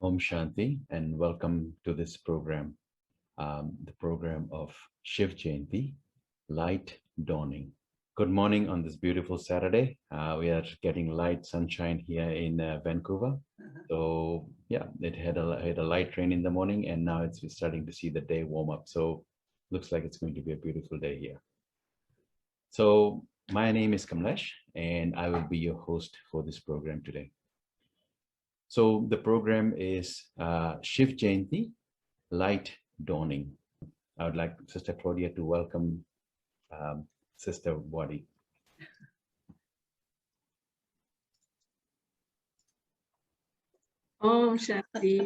Om Shanti and welcome to this program, the program of Shiv Jayanti, Light Dawning. Good morning on this beautiful Saturday. We are getting light sunshine here in Vancouver. So yeah, it had a light rain in the morning and now it's starting to see the day warm up. So looks like it's going to be a beautiful day here. So my name is Kamlesh and I will be your host for this program today. So the program is Shiv Jayanti, Light Dawning. I would like Sister Claudia to welcome Sister Waddy. Om Shanti.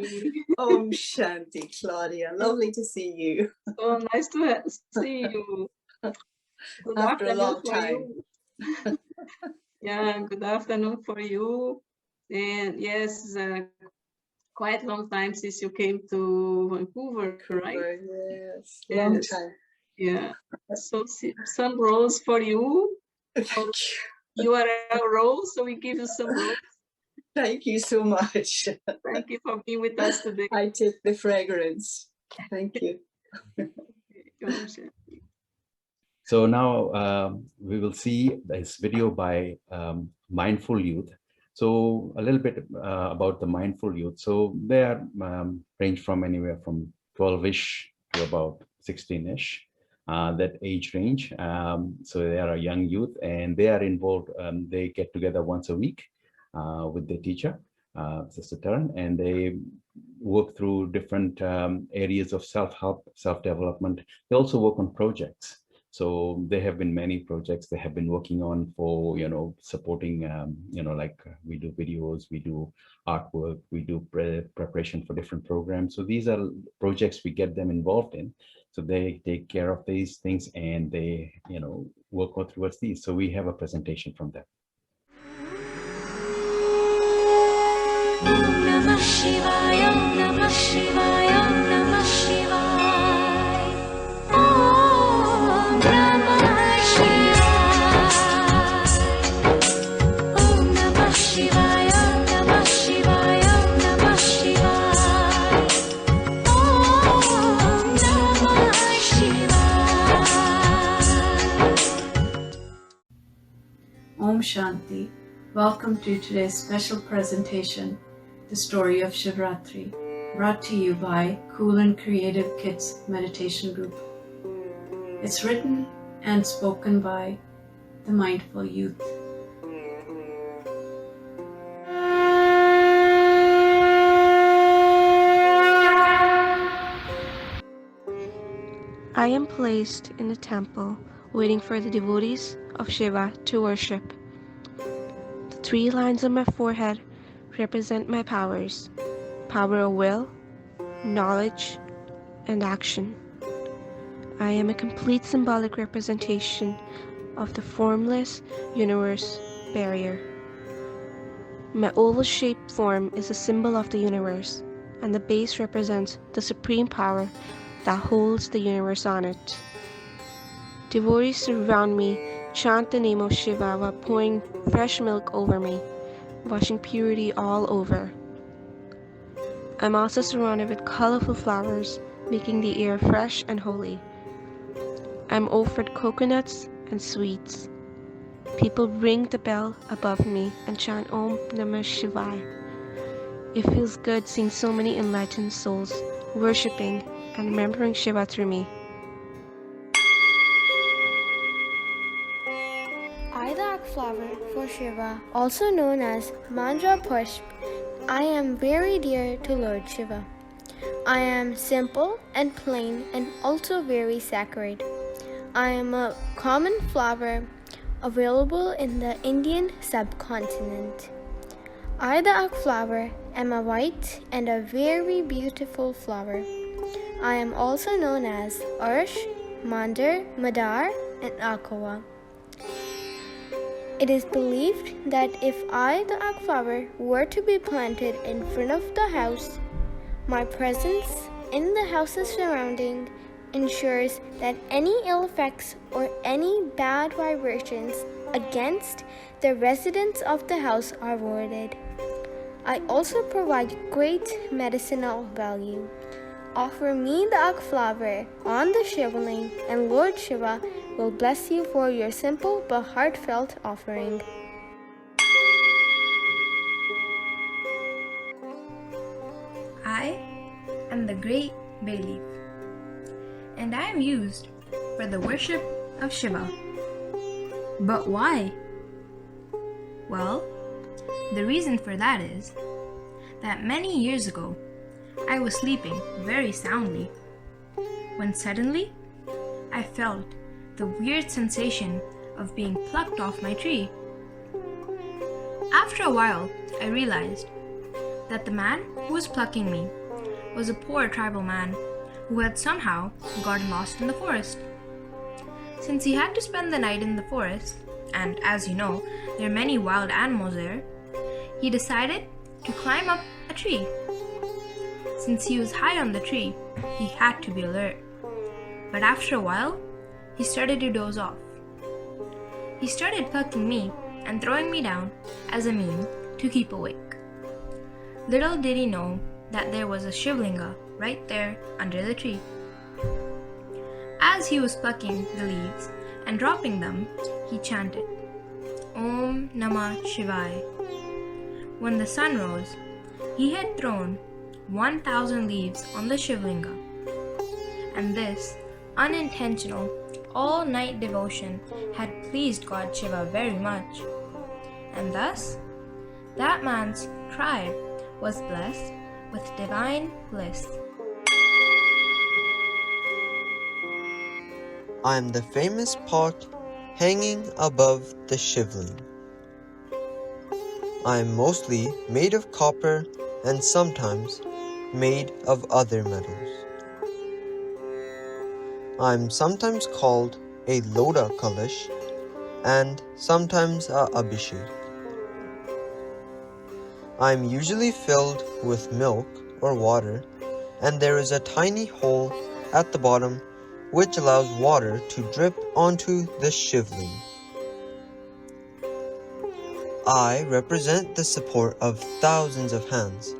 Om Shanti, Claudia. Lovely to see you. So nice to see you. Good After a long afternoon for time. you. Yeah, good afternoon for you. And yes, quite long time since you came to Vancouver, right? Yes, long time. Yeah. So some rose for you. You are a rose, so we give you some rose. Thank you so much. Thank you for being with us today. I take the fragrance. Thank you. Om Shanti. So now we will see this video by Mindful Youth. So a little bit about the Mindful Youth. So they are range from anywhere from 12-ish to about 16-ish, that age range. So they are a young youth and they are involved. They get together once a week with their teacher, Sister Taran, and they work through different areas of self-help, self-development. They also work on projects. So there have been many projects they have been working on for, supporting, like we do videos, we do artwork, we do preparation for different programs. So these are projects we get them involved in. So they take care of these things and they, work on towards these. So we have a presentation from them. Om Namah Shivaya, Om Namah Shivaya, Om Namah Shivaya. Om Namah Shivaya. Om Namah Shivaya, Om Namah Shivaya, Om Namah Shivaya. Om Namah Shivaya. Om Shanti. Welcome to today's special presentation, The Story of Shivratri, brought to you by Cool and Creative Kids Meditation Group. It's written and spoken by the Mindful Youth. I am placed in the temple waiting for the devotees of Shiva to worship. The 3 lines on my forehead represent my powers: power of will, knowledge, and action. I am a complete symbolic representation of the formless universe barrier. My oval-shaped form is a symbol of the universe, and the base represents the supreme power that holds the universe on it. Devotees surround me, chant the name of Shiva while pouring fresh milk over me, washing purity all over. I'm also surrounded with colorful flowers, making the air fresh and holy. I'm offered coconuts and sweets. People ring the bell above me and chant Om Namah Shivaya. It feels good seeing so many enlightened souls worshipping and remembering Shiva through me. Idak flower for Shiva, also known as Mandra Pushp, I am very dear to Lord Shiva. I am simple and plain and also very sacred. I am a common flower available in the Indian subcontinent. Idak flower am a white and a very beautiful flower. I am also known as Arsh, Mandar, Madar, and Akawa. It is believed that if the ak flower were to be planted in front of the house, my presence in the house's surrounding ensures that any ill effects or any bad vibrations against the residents of the house are avoided. I also provide great medicinal value. Offer me the ak flower on the Shivaling, and Lord Shiva will bless you for your simple but heartfelt offering. I am the great bay leaf, and I am used for the worship of Shiva. But why? Well, the reason for that is that many years ago, I was sleeping very soundly when suddenly I felt the weird sensation of being plucked off my tree. After a while, I realized that the man who was plucking me was a poor tribal man who had somehow gotten lost in the forest. Since he had to spend the night in the forest, and as you know, there are many wild animals there, he decided to climb up a tree. Since he was high on the tree, he had to be alert. But after a while, he started to doze off. He started plucking me and throwing me down as a meme to keep awake. Little did he know that there was a Shivlinga right there under the tree. As he was plucking the leaves and dropping them, he chanted, Om Namah Shivaya. When the sun rose, he had thrown 1,000 leaves on the Shivlinga. And this unintentional all-night devotion had pleased God Shiva very much. And thus, that man's tribe was blessed with divine bliss. I am the famous pot hanging above the Shivling. I am mostly made of copper and sometimes made of other metals. I am sometimes called a Loda Kalash and sometimes a Abhishek. I am usually filled with milk or water, and there is a tiny hole at the bottom which allows water to drip onto the Shivling. I represent the support of thousands of hands,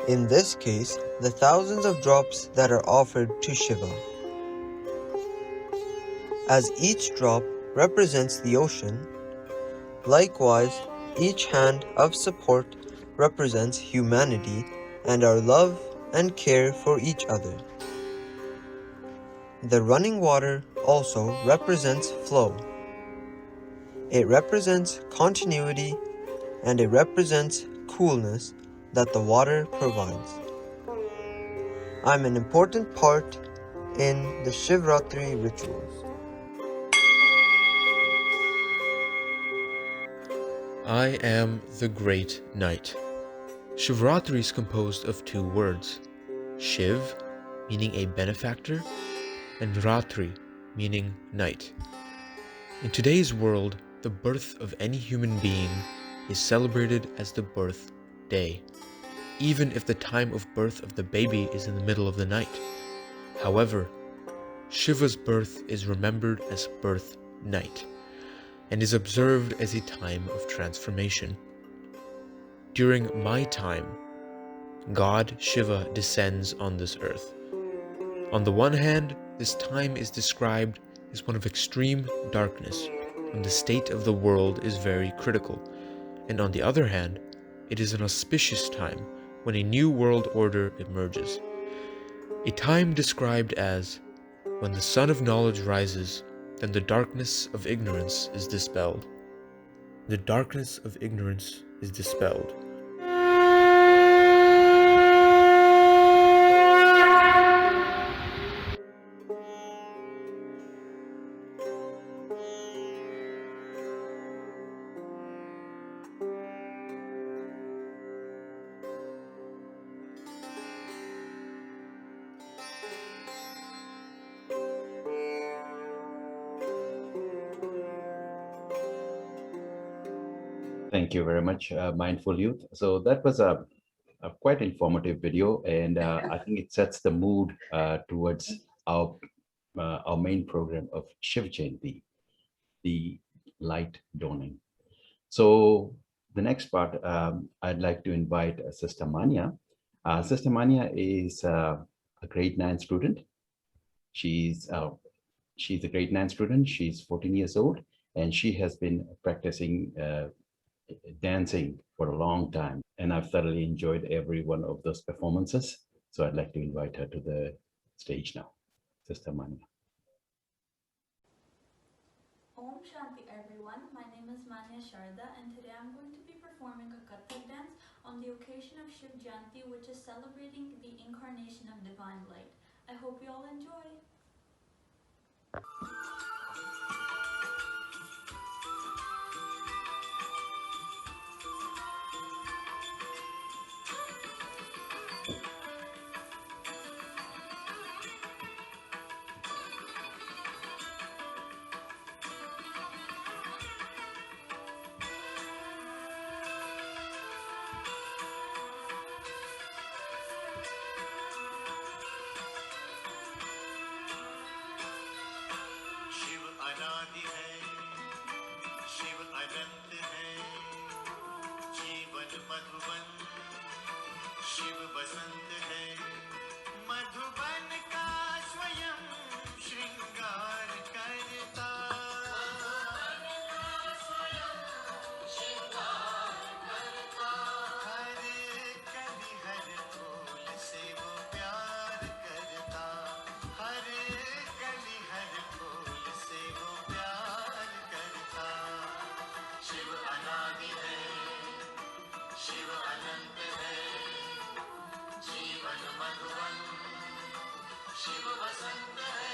in this case, the thousands of drops that are offered to Shiva. As each drop represents the ocean, likewise, each hand of support represents humanity and our love and care for each other. The running water also represents flow. It represents continuity and it represents coolness that the water provides. I'm an important part in the Shivratri rituals. I am the Great Knight. Shivratri is composed of two words, Shiv, meaning a benefactor, and Ratri, meaning night. In today's world, the birth of any human being is celebrated as the birth day, even if the time of birth of the baby is in the middle of the night. However, Shiva's birth is remembered as birth night, and is observed as a time of transformation. During my time, God Shiva descends on this earth. On the one hand, this time is described as one of extreme darkness, when the state of the world is very critical, and on the other hand, it is an auspicious time when a new world order emerges. A time described as when the sun of knowledge rises, then the darkness of ignorance is dispelled. The darkness of ignorance is dispelled. Thank you very much, Mindful Youth. So that was a quite informative video, and I think it sets the mood towards our main program of Shiv Jayanti, the light dawning. So the next part, I'd like to invite Sister Manya. Sister Manya is a grade 9 student. She's a grade 9 student. She's 14 years old, and she has been practicing dancing for a long time. And I've thoroughly enjoyed every one of those performances. So I'd like to invite her to the stage now. Sister Manya. Om Shanti everyone, my name is Manya Sharda and today I'm going to be performing a Kathak dance on the occasion of Shiv Jayanti, which is celebrating the incarnation of divine light. I hope you all enjoy. Shiv अनादि है, शिव अनंत है, जीवन मधुबन, शिव बसंत है, मधुबन का स्वयं श्रृंगार करता, हर कली हर फूल से वो प्यार करता, हर कली हर फूल से वो प्यार करता। शिव अनादि है, शिव अनंत है, जीवन मधुबन, शिव बसंत है।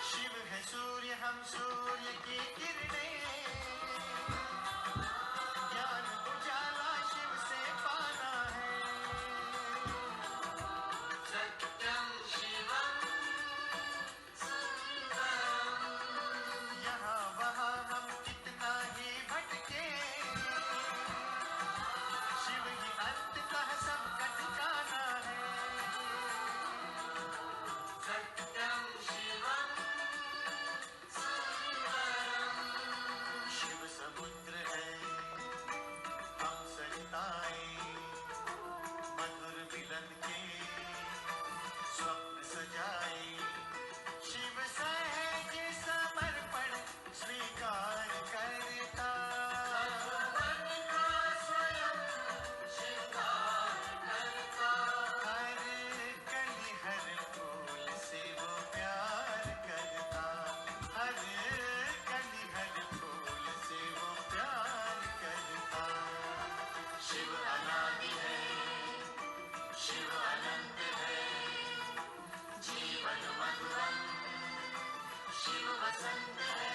शिव है सूर्य, हम सूर्य की किरणें, ज्ञान उजाला शिव से पाना है। सत्यम शिवम सुंदरम, यहाँ वहाँ हम कितना ही भटके, शिव ही अंततः सबका ठिकाना है। सत्यम शिवम शिव समुद्र है, हम सरिताएं, मधुर मिलन के स्वप्न सजाए। शिव सहज समर्पण स्वीकार करता, स्वयं श्रृंगार करता, हर कली हर फूल से वो प्यार करता, हर कली हर फूल से वो प्यार करता। शिव अनादि है, शिव अनंत है, जीवन मधुबन, शिव बसंत है।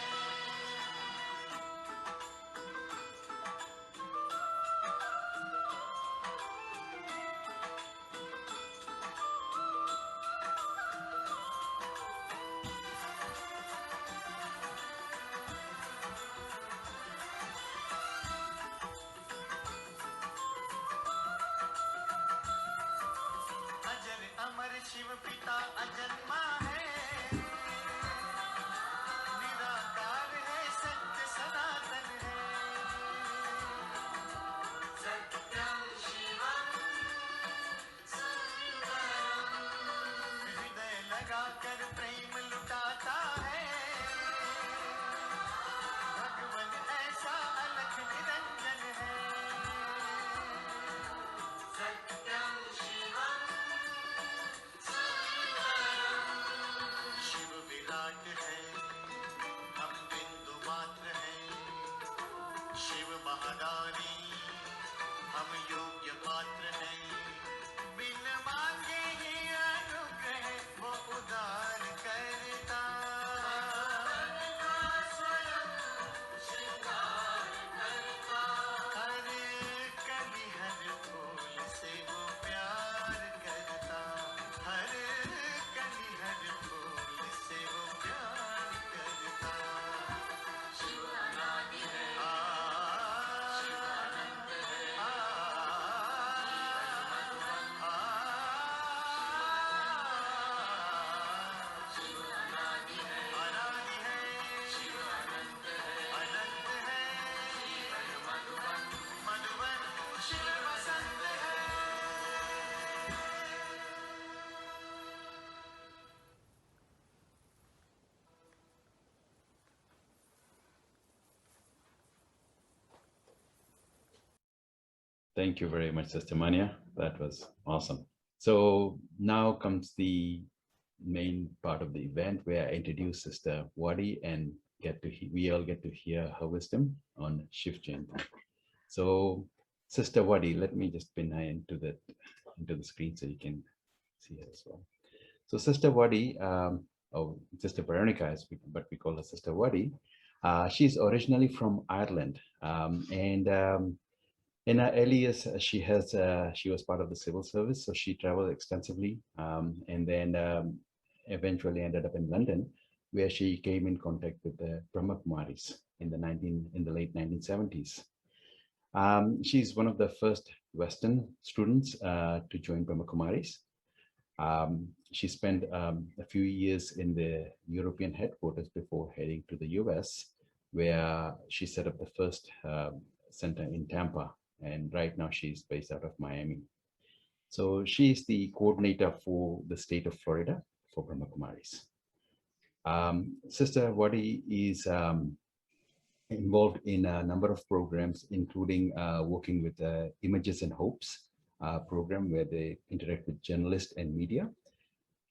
अजर अमर शिव पिता अजन्मा है, निराकार है, सत्य सनातन है। सत्यम शिवम सुंदरम, हृदय लगाकर प्रेम लुटाता है, भगवन ऐसा अलख निरंजन है। सत्यम शिवम शिव विराट है, हम बिंदु मात्र हैं, शिव महादानी, हम योग्य पात्र हैं। बिन मांगे ही अनुग्रह वो उदार करता, स्वयं श्रृंगार करता, हर कली हर फूल से वो प्यार करता, हर कली हर Thank you very much, Sister Mania. That was awesome. So now comes the main part of the event where I introduce Sister Waddy and we all get to hear her wisdom on Shiv Jayanti. So Sister Waddy, let me just pin her into the screen so you can see her as well. So Sister Waddy, or Sister Veronica, but we call her Sister Waddy. She's originally from Ireland, and in her early years, she was part of the civil service, so she traveled extensively, and then eventually ended up in London, where she came in contact with the Brahma Kumaris in the late 1970s. She's one of the first Western students to join Brahma Kumaris. She spent a few years in the European headquarters before heading to the US, where she set up the first center in Tampa. And right now she's based out of Miami. So she's the coordinator for the state of Florida for Brahma Kumaris. Sister Waddy is involved in a number of programs, including working with Images and Hopes program, where they interact with journalists and media.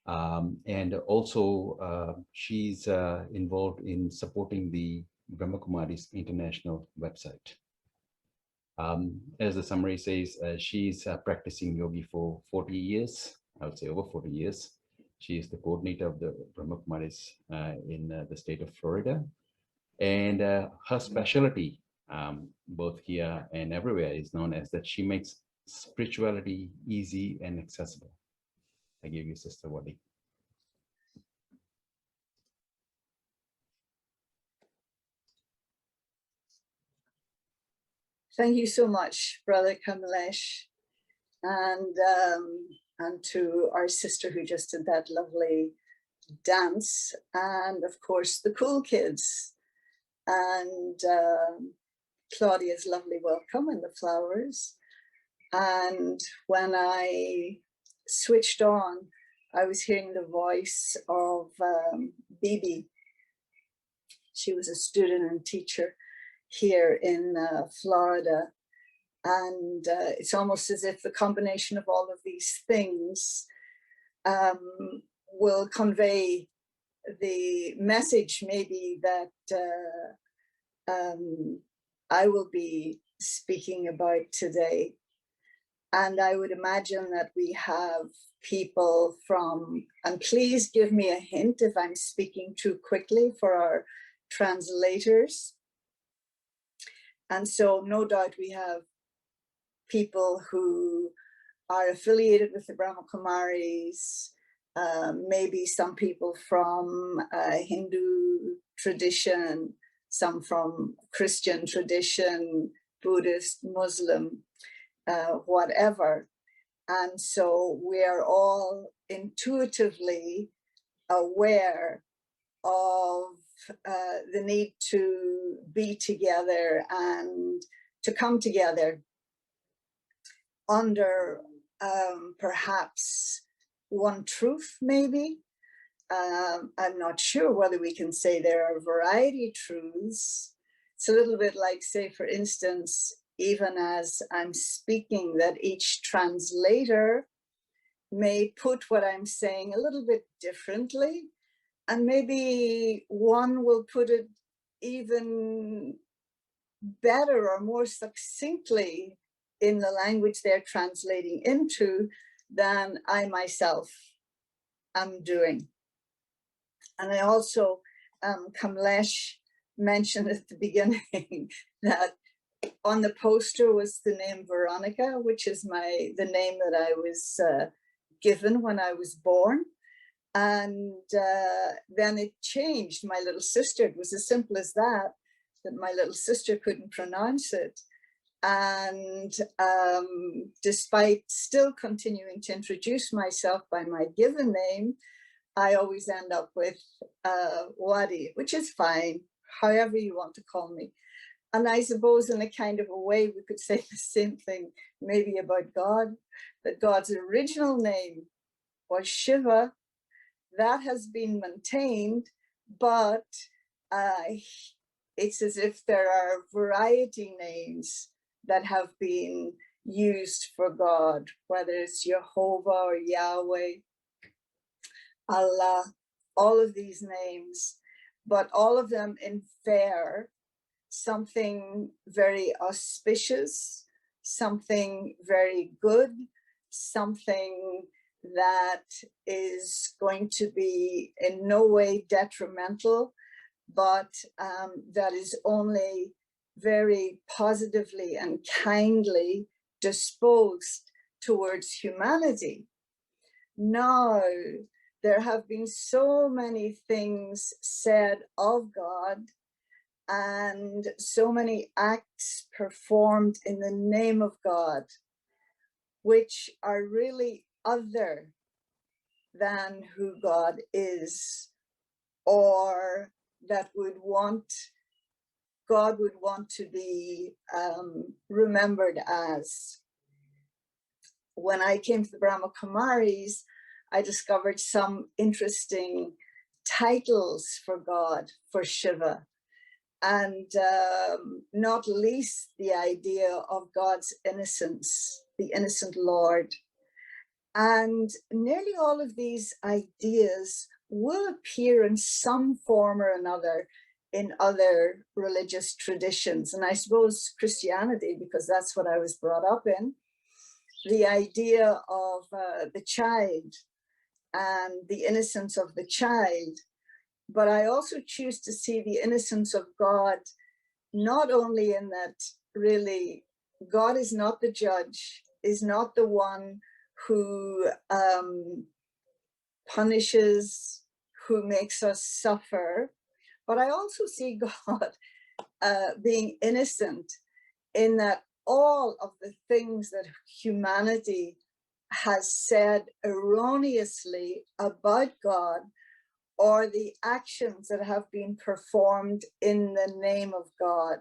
And also she's involved in supporting the Brahma Kumaris International website. As the summary says, she's practicing yogi for 40 years, I would say over 40 years. She is the coordinator of the Brahma Kumaris in the state of Florida. And her specialty, both here and everywhere, is known as that she makes spirituality easy and accessible. I give you Sister Waddy. Thank you so much, Brother Kamlesh, and to our sister who just did that lovely dance, and of course the cool kids, and Claudia's lovely welcome and the flowers. And when I switched on, I was hearing the voice of Bibi. She was a student and teacher here in Florida. And it's almost as if the combination of all of these things will convey the message maybe that I will be speaking about today. And I would imagine that we have people from, and please give me a hint if I'm speaking too quickly for our translators. And so no doubt we have people who are affiliated with the Brahma Kumaris, maybe some people from Hindu tradition, some from Christian tradition, Buddhist, Muslim, whatever. And so we're all intuitively aware of the need to be together and to come together under perhaps one truth, maybe. I'm not sure whether we can say there are variety truths. It's a little bit like, say, for instance, even as I'm speaking, that each translator may put what I'm saying a little bit differently, and maybe one will put it even better or more succinctly in the language they're translating into than I myself am doing. And I also, Kamlesh mentioned at the beginning that on the poster was the name Veronica, which is the name that I was given when I was born. And then it changed. My little sister, it was as simple as that my little sister couldn't pronounce it. And despite still continuing to introduce myself by my given name, I always end up with Waddy, which is fine, however you want to call me. And I suppose in a kind of a way, we could say the same thing maybe about God, that God's original name was Shiva. That has been maintained, but it's as if there are variety names that have been used for God, whether it's Jehovah or Yahweh, Allah, all of these names, but all of them infer something very auspicious, something very good, something that is going to be in no way detrimental, but that is only very positively and kindly disposed towards humanity. Now, there have been so many things said of God and so many acts performed in the name of God, which are really other than who God is, or that God would want to be remembered as. When I came to the Brahma Kumaris, I discovered some interesting titles for God, for Shiva, and not least the idea of God's innocence, the innocent Lord. And nearly all of these ideas will appear in some form or another in other religious traditions. And I suppose Christianity, because that's what I was brought up in, the idea of the child and the innocence of the child. But I also choose to see the innocence of God, not only in that really God is not the judge, is not the one who punishes, who makes us suffer, but I also see God being innocent in that all of the things that humanity has said erroneously about God, or the actions that have been performed in the name of God.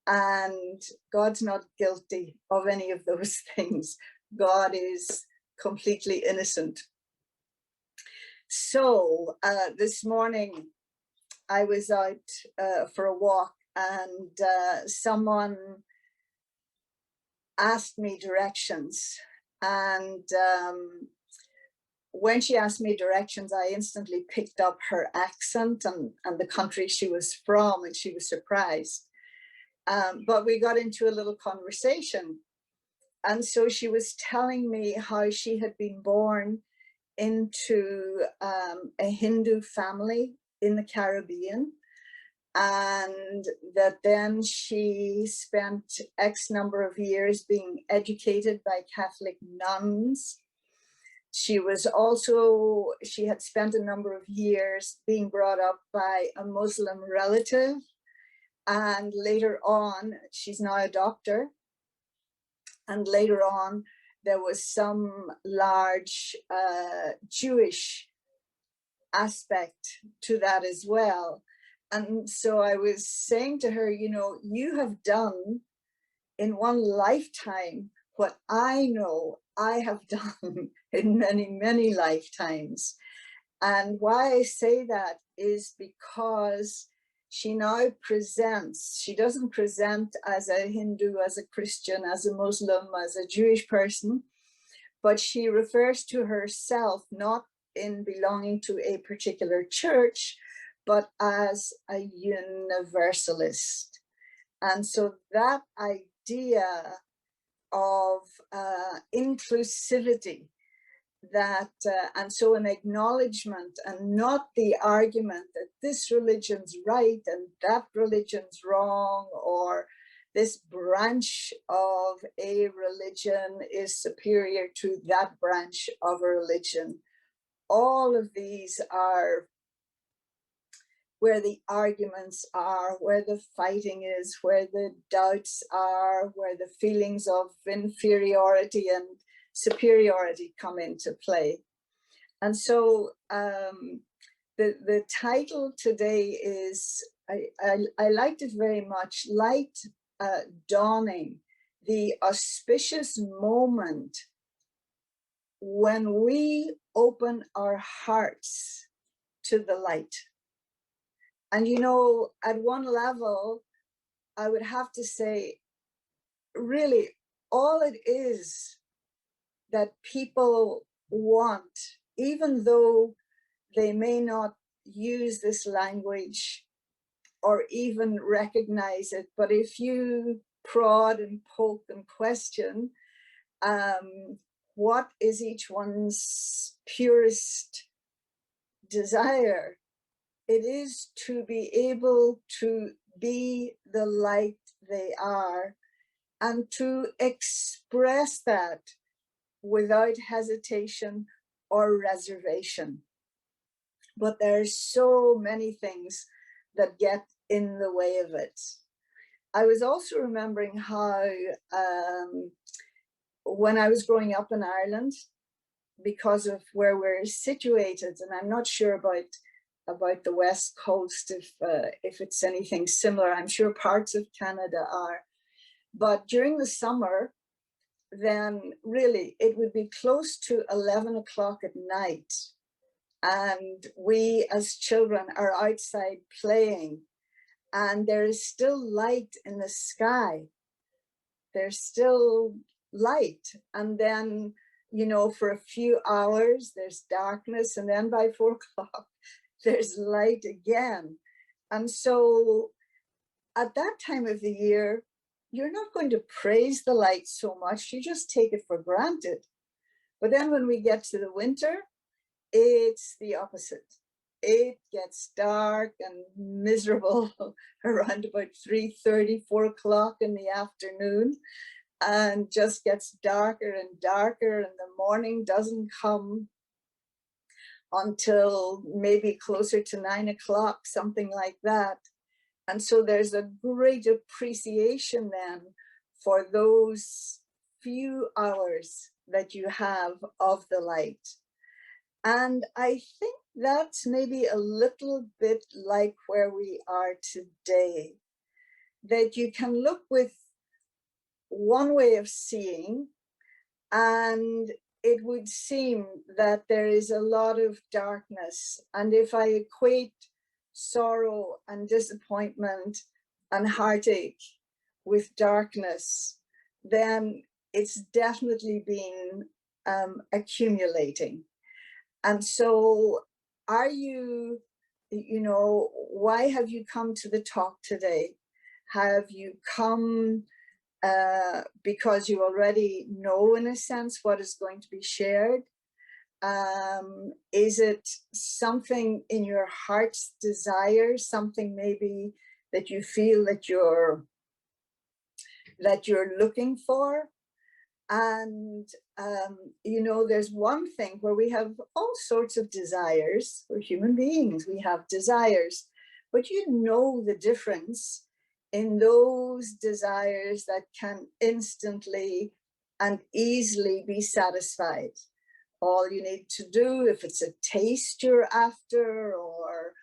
And God's not guilty of any of those things. God is completely innocent. So this morning I was out for a walk, and someone asked me directions. And when she asked me directions, I instantly picked up her accent and the country she was from, and she was surprised. But we got into a little conversation. And so she was telling me how she had been born into a Hindu family in the Caribbean, and that then she spent X number of years being educated by Catholic nuns. She had spent a number of years being brought up by a Muslim relative, and later on, she's now a doctor, and later on there was some large Jewish aspect to that as well. And so I was saying to her, you know, you have done in one lifetime what I know I have done in many, many lifetimes. And why I say that is because she now presents, she doesn't present as a Hindu, as a Christian, as a Muslim, as a Jewish person, but she refers to herself not in belonging to a particular church, but as a universalist. And so that idea of inclusivity, that and so an acknowledgement and not the argument that this religion's right and that religion's wrong, or this branch of a religion is superior to that branch of a religion. All of these are where the arguments are, where the fighting is, where the doubts are, where the feelings of inferiority and superiority come into play. And so the title today is, I liked it very much, Light Dawning, the auspicious moment when we open our hearts to the light. And you know, at one level, I would have to say, really, all it is that people want, even though they may not use this language or even recognize it, but if you prod and poke and question, what is each one's purest desire? It is to be able to be the light they are and to express that without hesitation or reservation. But there are so many things that get in the way of it. I was also remembering how when I was growing up in Ireland, because of where we're situated, and I'm not sure about the West Coast, if it's anything similar. I'm sure parts of Canada are. But during the summer, then really it would be close to 11 o'clock at night. And we as children are outside playing, and there is still light in the sky. There's still light. And then, you know, for a few hours, there's darkness. And then by 4 o'clock, there's light again. And so at that time of the year, you're not going to praise the light so much. You just take it for granted. But then when we get to the winter, it's the opposite. It gets dark and miserable around about 3:30, 4 o'clock in the afternoon, and just gets darker and darker, and the morning doesn't come until maybe closer to 9 o'clock, something like that. And so there's a great appreciation then for those few hours that you have of the light. And I think that's maybe a little bit like where we are today, that you can look with one way of seeing, and it would seem that there is a lot of darkness. And if I equate sorrow and disappointment and heartache with darkness, then it's definitely been accumulating. And so are you, you know, why have you come to the talk today? Have you come because you already know, in a sense, what is going to be shared? Is it something in your heart's desire, something maybe that you feel that you're looking for? And you know, there's one thing where we have all sorts of desires. We're human beings, we have desires, but you know the difference in those desires that can instantly and easily be satisfied. All you need to do, if it's a taste you're after, or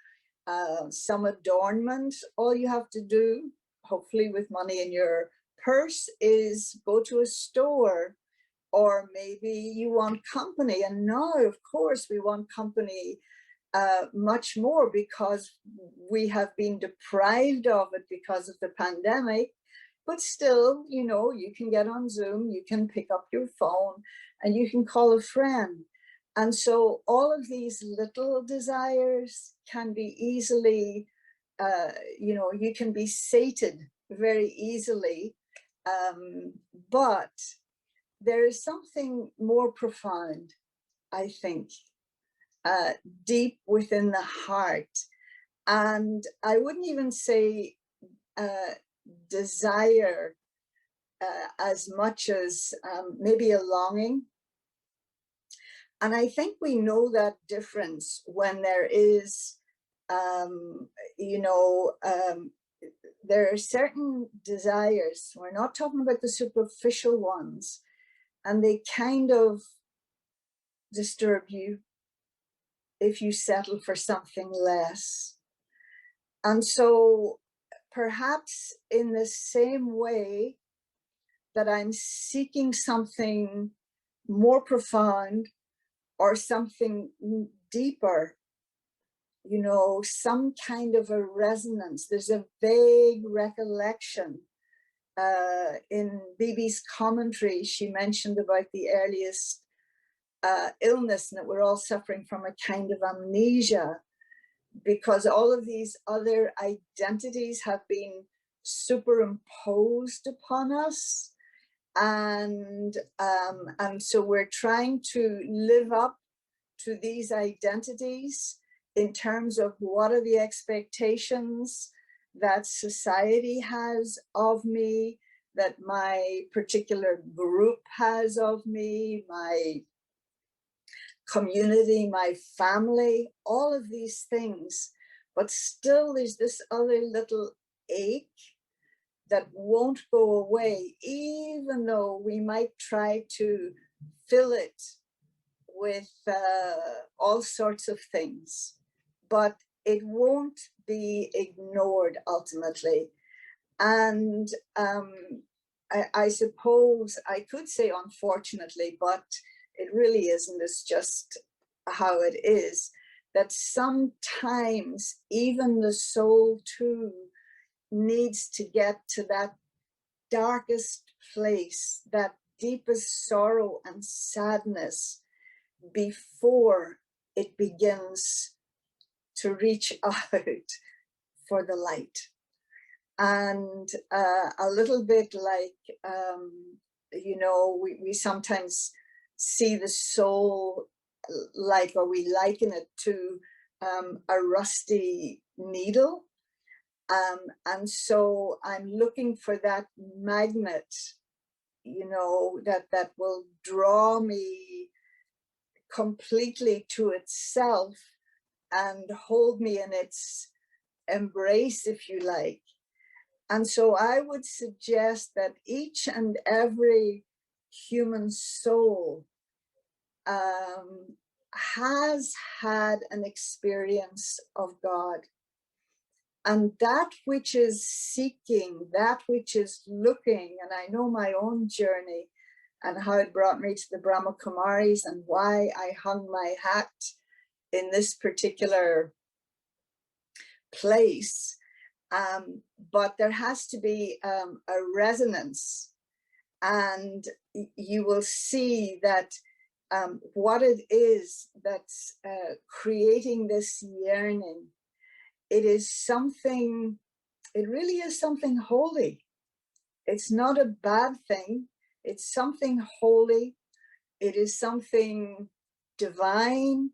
some adornment, all you have to do, hopefully with money in your purse, is go to a store. Or maybe you want company, and now of course we want company much more because we have been deprived of it because of the pandemic. But still, you know, you can get on Zoom, you can pick up your phone, and you can call a friend. And so all of these little desires can be easily, you know, you can be sated very easily. But there is something more profound, I think, deep within the heart. And I wouldn't even say desire as much as maybe a longing. And I think we know that difference when there is, you know, there are certain desires. We're not talking about the superficial ones, and they kind of disturb you if you settle for something less. And so perhaps in the same way that I'm seeking something more profound or something deeper, you know, some kind of a resonance. There's a vague recollection in Bibi's commentary, she mentioned about the earliest illness, and that we're all suffering from a kind of amnesia because all of these other identities have been superimposed upon us. And so we're trying to live up to these identities in terms of what are the expectations that society has of me, that my particular group has of me, my community, my family, all of these things. But still there's this other little ache that won't go away, even though we might try to fill it with all sorts of things, but it won't be ignored ultimately. And I suppose I could say unfortunately, but it really isn't, it's just how it is, that sometimes even the soul too needs to get to that darkest place, that deepest sorrow and sadness before it begins to reach out for the light. And a little bit like, you know, we sometimes see the soul like, or we liken it to a rusty needle. And so I'm looking for that magnet, you know, that will draw me completely to itself and hold me in its embrace, if you like. And so I would suggest that each and every human soul has had an experience of God. And that which is seeking, that which is looking, and I know my own journey and how it brought me to the Brahma Kumaris and why I hung my hat in this particular place. But there has to be a resonance, and you will see that what it is that's creating this yearning, it is something, it really is something holy. It's not a bad thing. It's something holy. It is something divine.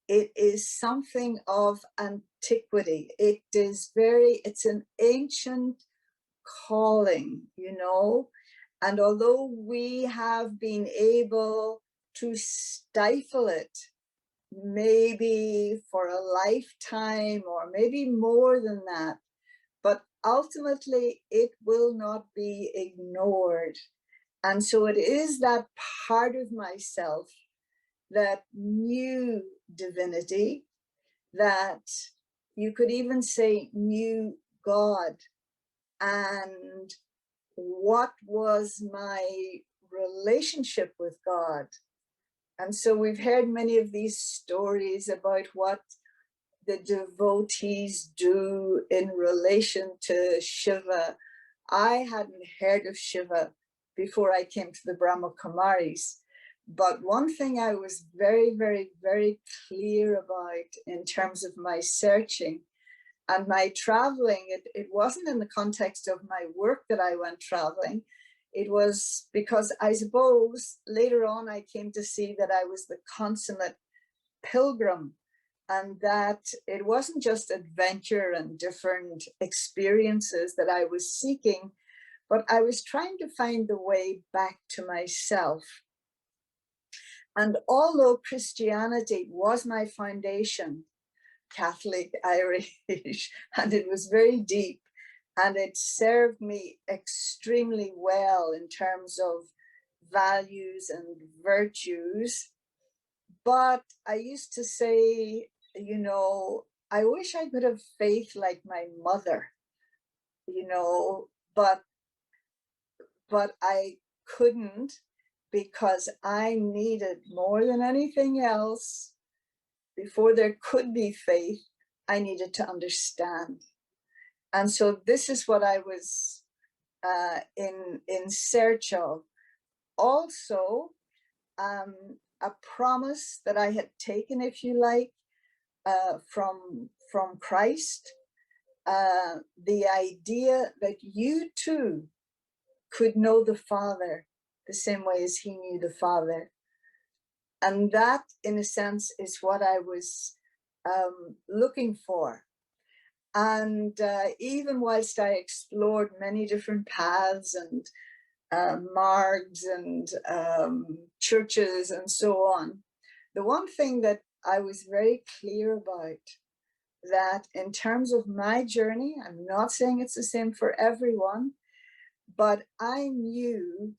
It is something of antiquity. It is it's an ancient calling, you know. And although we have been able to stifle it, maybe for a lifetime or maybe more than that, but ultimately it will not be ignored. And so it is that part of myself, that new divinity, that you could even say new God. And what was my relationship with God? And so we've heard many of these stories about what the devotees do in relation to Shiva. I hadn't heard of Shiva before I came to the Brahma Kumaris. But one thing I was very, very, very clear about in terms of my searching and my traveling, it wasn't in the context of my work that I went traveling. It was because I suppose later on I came to see that I was the consummate pilgrim, and that it wasn't just adventure and different experiences that I was seeking, but I was trying to find the way back to myself. And although Christianity was my foundation, Catholic, Irish, and it was very deep, and it served me extremely well in terms of values and virtues. But I used to say, you know, I wish I could have faith like my mother, you know, but I couldn't, because I needed more than anything else, before there could be faith, I needed to understand. And so this is what I was in search of. Also, a promise that I had taken, if you like, from Christ, the idea that you too could know the Father the same way as he knew the Father. And that, in a sense, is what I was looking for. And even whilst I explored many different paths and margs and churches and so on, the one thing that I was very clear about, that in terms of my journey, I'm not saying it's the same for everyone, but I knew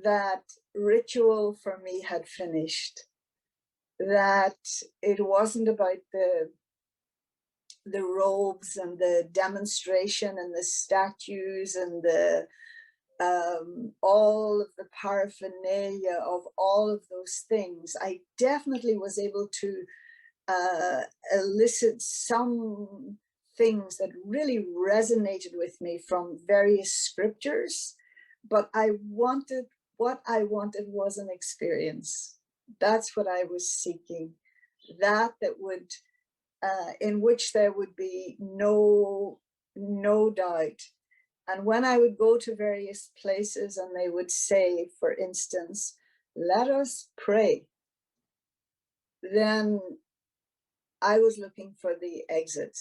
that ritual for me had finished, that it wasn't about the robes and the demonstration and the statues and the all of the paraphernalia of all of those things. I definitely was able to elicit some things that really resonated with me from various scriptures, but what I wanted was an experience. That's what I was seeking, that would in which there would be no doubt. And when I would go to various places and they would say, for instance, let us pray, then I was looking for the exit,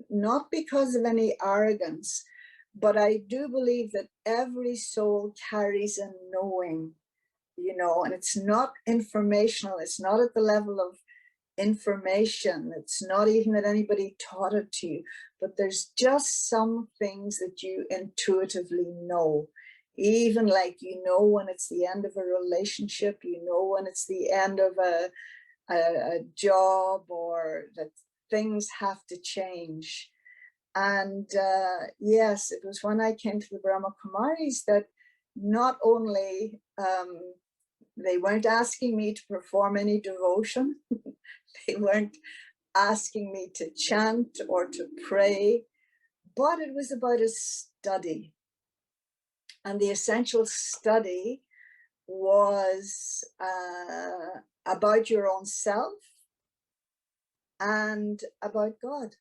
not because of any arrogance, but I do believe that every soul carries a knowing, you know, and it's not informational. It's not at the level of information. It's not even that anybody taught it to you, but there's just some things that you intuitively know. Even like, you know, when it's the end of a relationship, you know, when it's the end of a job, or that things have to change. And yes, it was when I came to the Brahma Kumaris that not only they weren't asking me to perform any devotion, they weren't asking me to chant or to pray, but it was about a study. And the essential study was about your own self and about God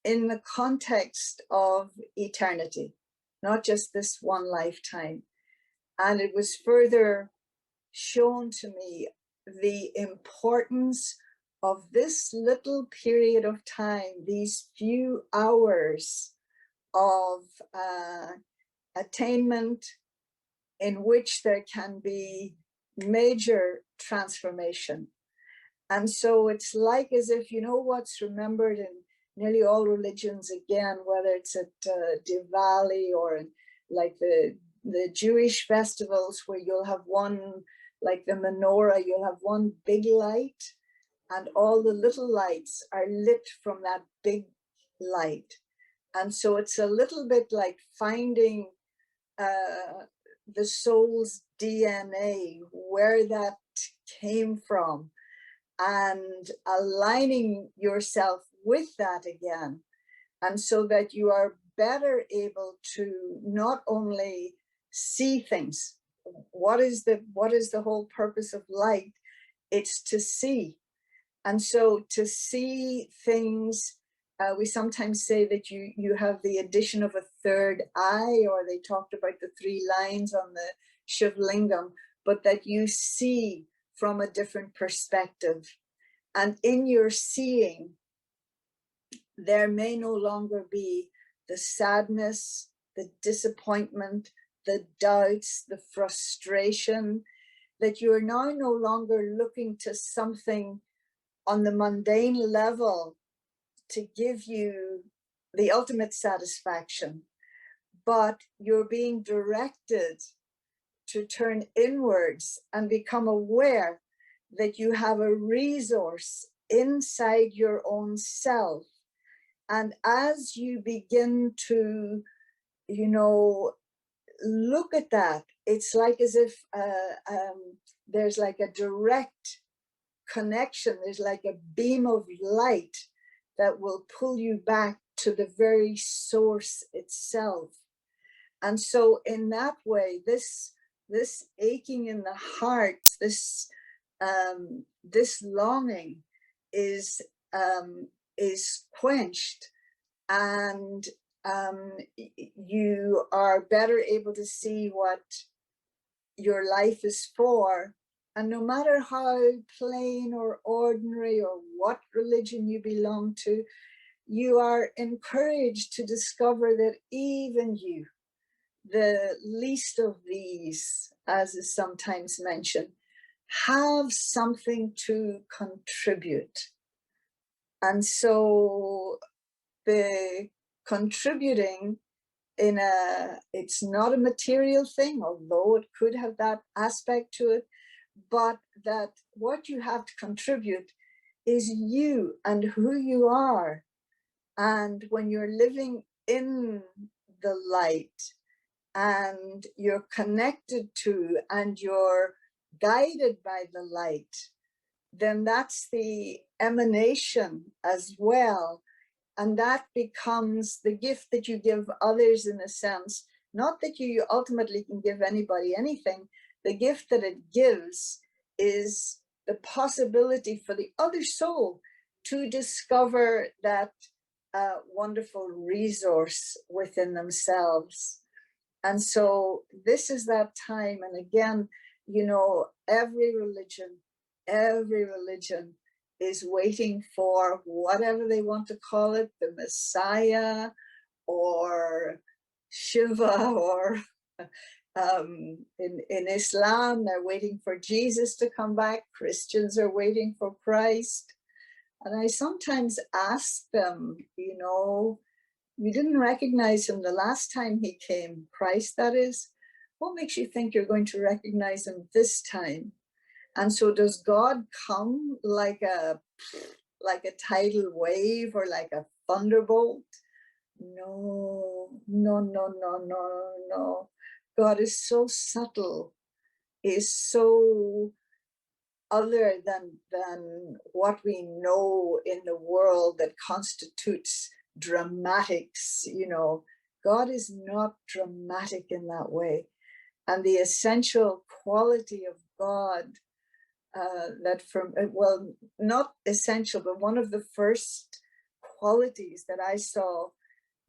in the context of eternity, not just this one lifetime. And it was further shown to me the importance of this little period of time, these few hours of attainment in which there can be major transformation. And so it's like as if, you know, what's remembered in nearly all religions, again, whether it's at Diwali or in, like the Jewish festivals, where you'll have one, like the menorah, you'll have one big light, and all the little lights are lit from that big light. And so it's a little bit like finding the soul's DNA, where that came from, and aligning yourself with that again. And so that you are better able to not only see things, what is the whole purpose of light? It's to see. And so to see things, we sometimes say that you have the addition of a third eye, or they talked about the 3 lines on the Shiv Lingam, but that you see from a different perspective. And in your seeing, there may no longer be the sadness, the disappointment, the doubts, the frustration, that you are now no longer looking to something on the mundane level to give you the ultimate satisfaction, but you're being directed to turn inwards and become aware that you have a resource inside your own self. And as you begin to, you know, look at that, it's like as if there's like a direct connection. There's like a beam of light that will pull you back to the very source itself. And so in that way, this aching in the heart, this longing is quenched, and you are better able to see what your life is for. And no matter how plain or ordinary or what religion you belong to, you are encouraged to discover that even you, the least of these, as is sometimes mentioned, have something to contribute. And so the contributing it's not a material thing, although it could have that aspect to it, but that what you have to contribute is you and who you are. And when you're living in the light and you're connected to and you're guided by the light, then that's the emanation as well. And that becomes the gift that you give others, in a sense, not that you ultimately can give anybody anything. The gift that it gives is the possibility for the other soul to discover that wonderful resource within themselves. And so this is that time. And again, you know, every religion is waiting for whatever they want to call it, the Messiah or Shiva, or in Islam, they're waiting for Jesus to come back. Christians are waiting for Christ. And I sometimes ask them, you know, you didn't recognize him the last time he came, Christ, that is. What makes you think you're going to recognize him this time? And so does God come like a tidal wave or like a thunderbolt? No. God is so subtle, is so other than what we know in the world that constitutes dramatics. You know, God is not dramatic in that way. And the essential quality of God, well, not essential, but one of the first qualities that I saw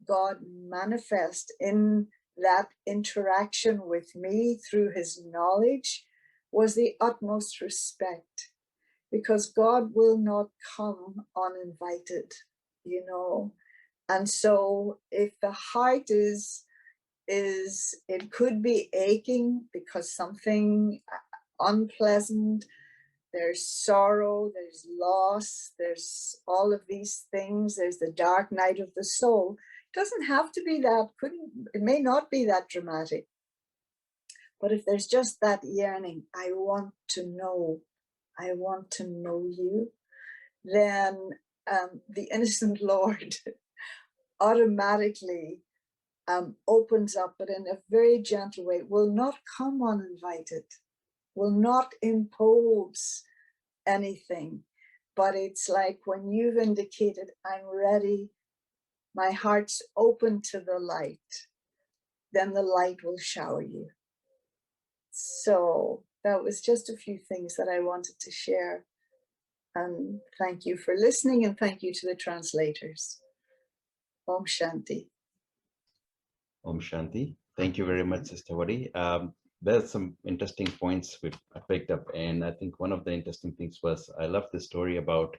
God manifest in that interaction with me through his knowledge was the utmost respect, because God will not come uninvited, you know. And so if the heart is it could be aching because something unpleasant, there's sorrow, there's loss, there's all of these things, there's the dark night of the soul. It doesn't have to be that, it may not be that dramatic. But if there's just that yearning, I want to know you, then the innocent Lord automatically opens up, but in a very gentle way, will not come uninvited, will not impose anything. But it's like when you've indicated, I'm ready, my heart's open to the light, then the light will shower you. So that was just a few things that I wanted to share. And thank you for listening, and thank you to the translators. Om Shanti. Om Shanti. Thank you very much, Sister Waddy. There's some interesting points we picked up, and I think one of the interesting things was, I love the story about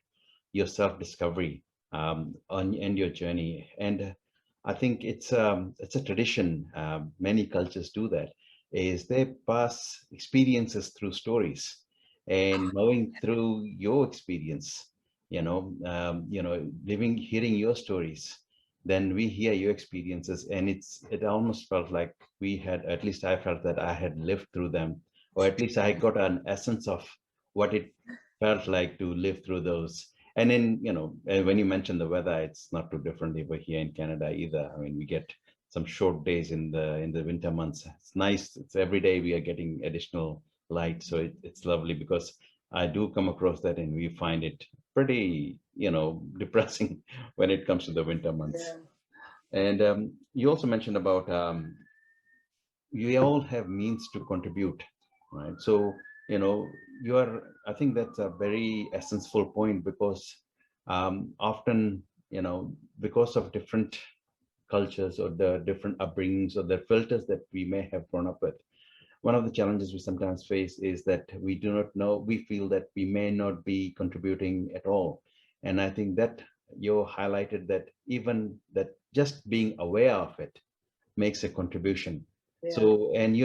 your self-discovery and your journey. And I think it's a tradition. Many cultures do that. Is they pass experiences through stories, and knowing through your experience, hearing your stories, then we hear your experiences, and it almost felt like we had, at least I felt that I had lived through them, or at least I got an essence of what it felt like to live through those. And then, when you mentioned the weather, it's not too different over here in Canada either. I mean, we get some short days in the winter months. It's nice. It's every day we are getting additional light. So it's lovely, because I do come across that, and we find it pretty, depressing when it comes to the winter months. Yeah. And you also mentioned about we all have means to contribute, right? So, I think that's a very essential point, because often, because of different cultures or the different upbringings or the filters that we may have grown up with, one of the challenges we sometimes face is that we do not know, we feel that we may not be contributing at all. And I think that you highlighted that even that just being aware of it makes a contribution. Yeah. So, and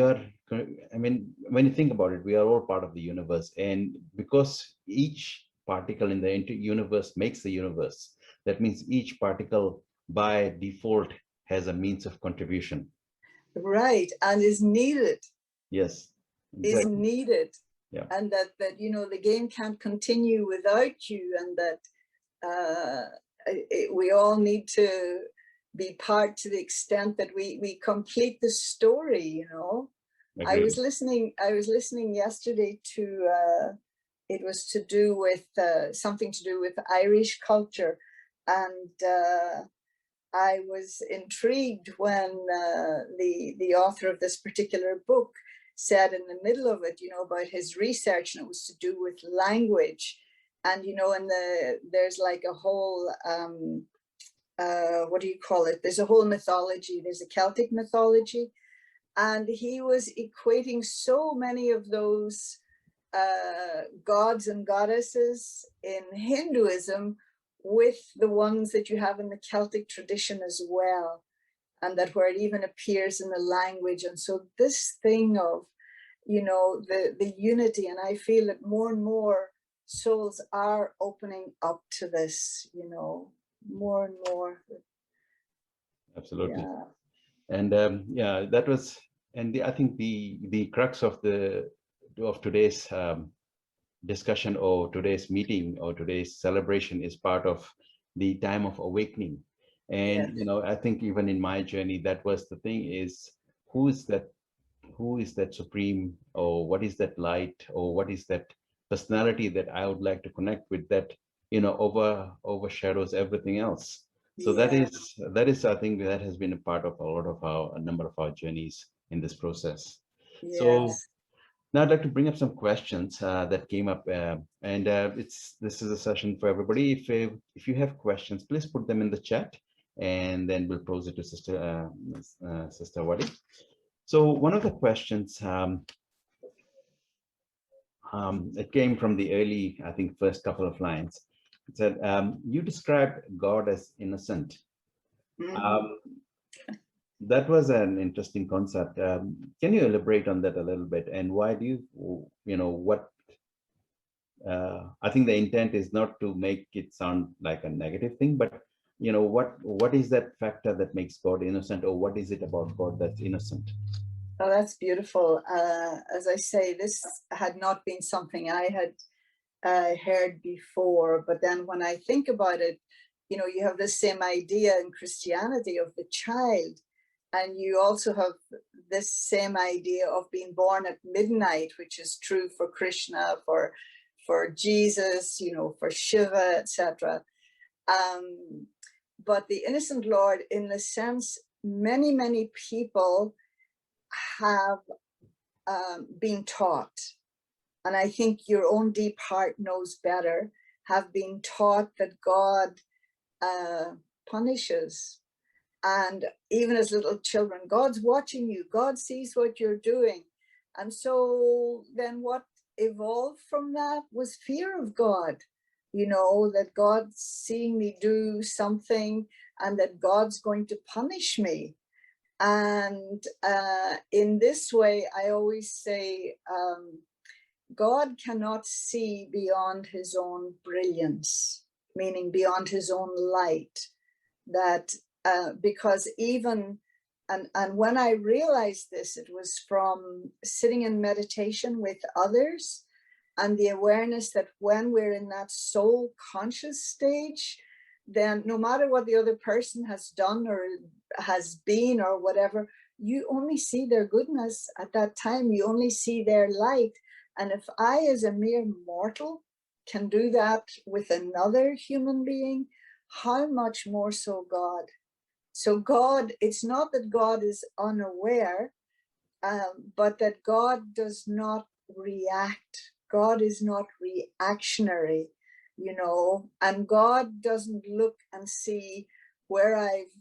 I mean, when you think about it, we are all part of the universe. And because each particle in the universe makes the universe, that means each particle by default has a means of contribution. Right, and is needed. Yes, is exactly. needed. Yeah. And that the game can't continue without you, and that we all need to be part to the extent that we complete the story. I was listening yesterday to it was to do with something to do with Irish culture, and I was intrigued when the author of this particular book said in the middle of it, about his research, and it was to do with language. And, there's like a whole, what do you call it? There's a whole mythology. There's a Celtic mythology. And he was equating so many of those gods and goddesses in Hinduism with the ones that you have in the Celtic tradition as well, and that where it even appears in the language. And so this thing of, the unity, and I feel that more and more souls are opening up to this, more and more. Absolutely. Yeah. And that was, and I think the crux of today's discussion or today's meeting or today's celebration is part of the time of awakening. And yes. I think even in my journey, that was the thing, is who is that supreme, or what is that light, or what is that personality that I would like to connect with, that overshadows everything else. So that is I think that has been a part of a number of our journeys in this process. Yes. So now I'd like to bring up some questions that came up, and this is a session for everybody. If you have questions, please put them in the chat, and then we'll pose it to Sister Waddy. So one of the questions, it came from the early, I think, first couple of lines. It said, you described God as innocent. Mm-hmm. That was an interesting concept. Can you elaborate on that a little bit? And why do I think the intent is not to make it sound like a negative thing, but what is that factor that makes God innocent, or what is it about God that's innocent? Oh, that's beautiful. As I say, this had not been something I had heard before, but then when I think about it, you have the same idea in Christianity of the child, and you also have this same idea of being born at midnight, which is true for Krishna, for Jesus, for Shiva, etc. But the innocent Lord, in the sense, many people have been taught, and I think your own deep heart knows better, have been taught that God punishes. And even as little children, God's watching you, God sees what you're doing. And so then what evolved from that was fear of God, that God's seeing me do something and that God's going to punish me. And in this way, I always say, God cannot see beyond his own brilliance, meaning beyond his own light. That because even, and when I realized this, it was from sitting in meditation with others, and the awareness that when we're in that soul conscious stage, then no matter what the other person has done or has been or whatever, you only see their goodness at that time. You only see their light. And if I, as a mere mortal, can do that with another human being, how much more so God? So God, it's not that God is unaware, but that God does not react. God is not reactionary, you know, and God doesn't look and see where I've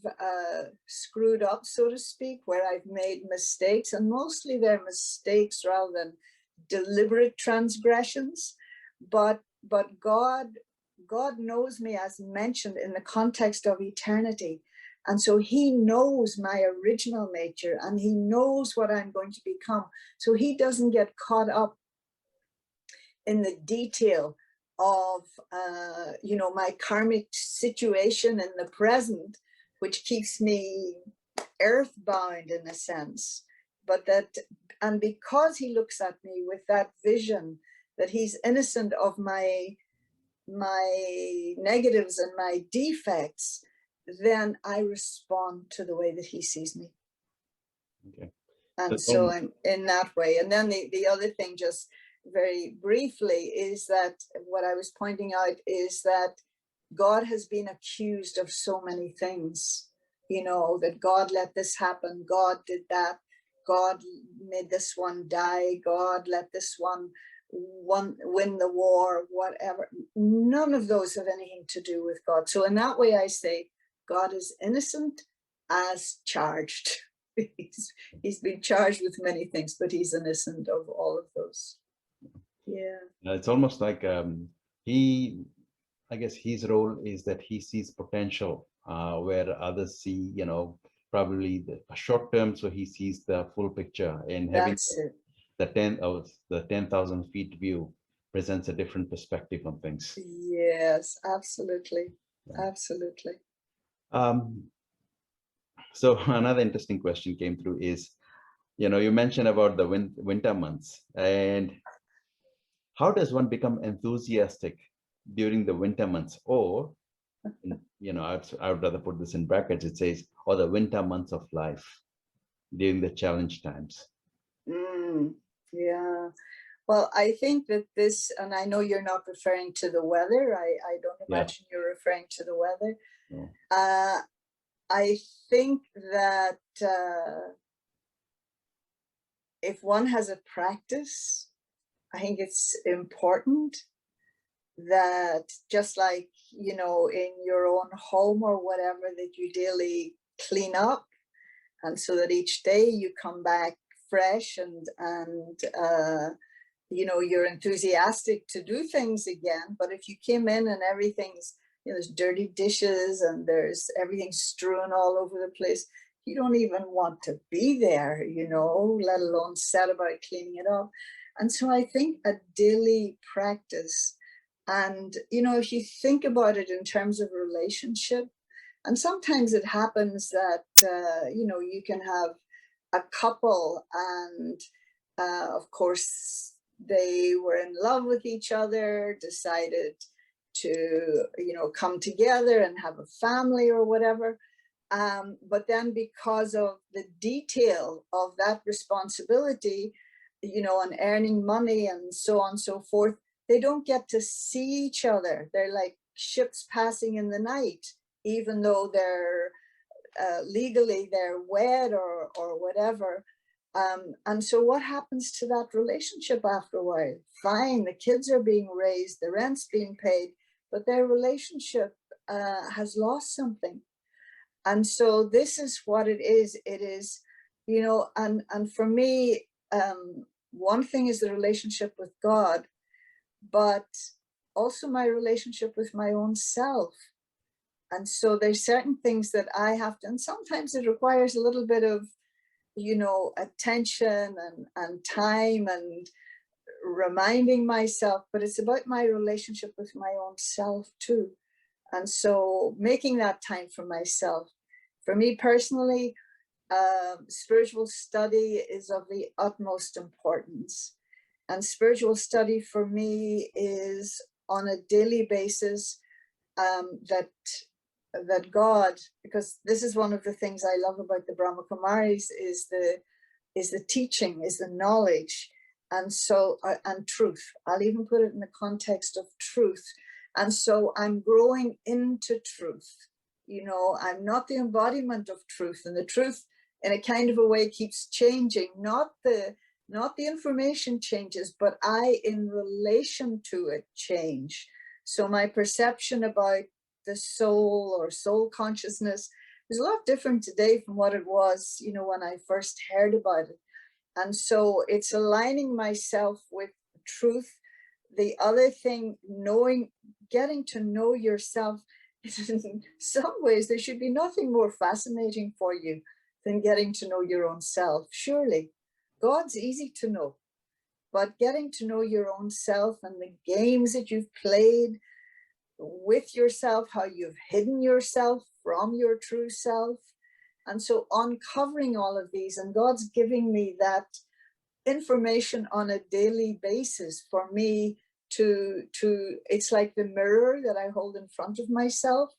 screwed up, so to speak, where I've made mistakes, and mostly they're mistakes rather than deliberate transgressions. But God knows me, as mentioned, in the context of eternity. And so he knows my original nature, and he knows what I'm going to become. So he doesn't get caught up in the detail of, you know, my karmic situation in the present, which keeps me earthbound in a sense. But that, and because he looks at me with that vision that he's innocent of my negatives and my defects, then I respond to the way that he sees me. Okay. And so I'm in that way. And then the other thing, just very briefly, is that what I was pointing out is that God has been accused of so many things, you know, that God let this happen, God did that, God made this one die, God let this one win the war, whatever. None of those have anything to do with God. So in that way, I say God is innocent as charged. He's been charged with many things, but he's innocent of all of those. Yeah. It's almost like I guess his role is that he sees potential where others see, you know, probably a short term. So he sees the full picture, and having the 10,000 feet view presents a different perspective on things. Yes, absolutely. Yeah. Absolutely. So another interesting question came through is, you know, you mentioned about the winter months, and how does one become enthusiastic during the winter months? Or, you know, I would rather put this in brackets. It says, or the winter months of life during the challenge times. Yeah. Well, I think that this, and I know you're not referring to the weather. I don't imagine you're referring to the weather. No. I think that if one has a practice, I think it's important that, just like, you know, in your own home or whatever, that you daily clean up, and so that each day you come back fresh and you know, you're enthusiastic to do things again. But if you came in and everything's, you know, there's dirty dishes and there's everything strewn all over the place, you don't even want to be there, you know, let alone set about cleaning it up. And so I think a daily practice, and, you know, if you think about it in terms of relationship, and sometimes it happens that, you know, you can have a couple and, of course, they were in love with each other, decided to, you know, come together and have a family or whatever. But then because of the detail of that responsibility, you know, and earning money and so on and so forth, they don't get to see each other. They're like ships passing in the night, even though they're legally they're wed or whatever. And so what happens to that relationship after a while? Fine, the kids are being raised, the rent's being paid, but their relationship has lost something. And so this is what it is. It is, you know, and for me, one thing is the relationship with God, but also my relationship with my own self. And so there's certain things that I have to, and sometimes it requires a little bit of, you know, attention and time and reminding myself, but it's about my relationship with my own self too. And so making that time for myself. For me personally, spiritual study is of the utmost importance. And spiritual study for me is on a daily basis, that God, because this is one of the things I love about the Brahma Kumaris, is the teaching, is the knowledge, and so and truth. I'll even put it in the context of truth. And so I'm growing into truth. You know, I'm not the embodiment of truth, and the truth in a kind of a way keeps changing. Not the information changes, but I, in relation to it, change. So my perception about the soul or soul consciousness is a lot different today from what it was, you know, when I first heard about it. And so it's aligning myself with truth. The other thing, getting to know yourself, in some ways, there should be nothing more fascinating for you than getting to know your own self. Surely, God's easy to know, but getting to know your own self and the games that you've played with yourself, how you've hidden yourself from your true self. And so uncovering all of these, and God's giving me that information on a daily basis for me to it's like the mirror that I hold in front of myself.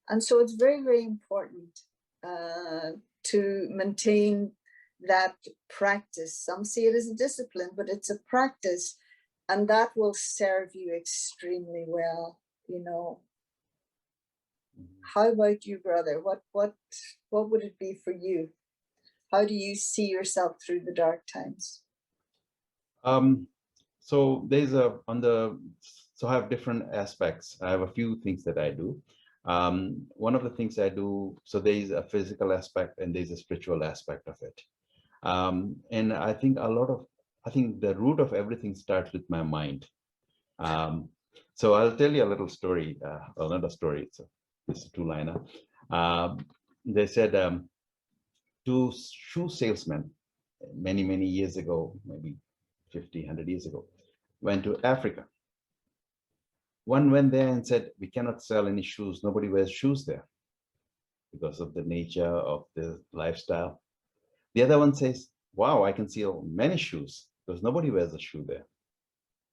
And so it's very, very important to maintain that practice. Some see it as a discipline, but it's a practice, and that will serve you extremely well, you know. How about you, brother? What would it be for you? How do you see yourself through the dark times? So there's so I have different aspects. I have a few things that I do. One of the things I do, so there's a physical aspect and there's a spiritual aspect of it. And I think the root of everything starts with my mind. So I'll tell you a little story, another story. It's a two-liner. They said two shoe salesmen many, many years ago, maybe 50, 100 years ago, went to Africa. One went there and said, we cannot sell any shoes. Nobody wears shoes there because of the nature of the lifestyle. The other one says, wow, I can sell many shoes because nobody wears a shoe there.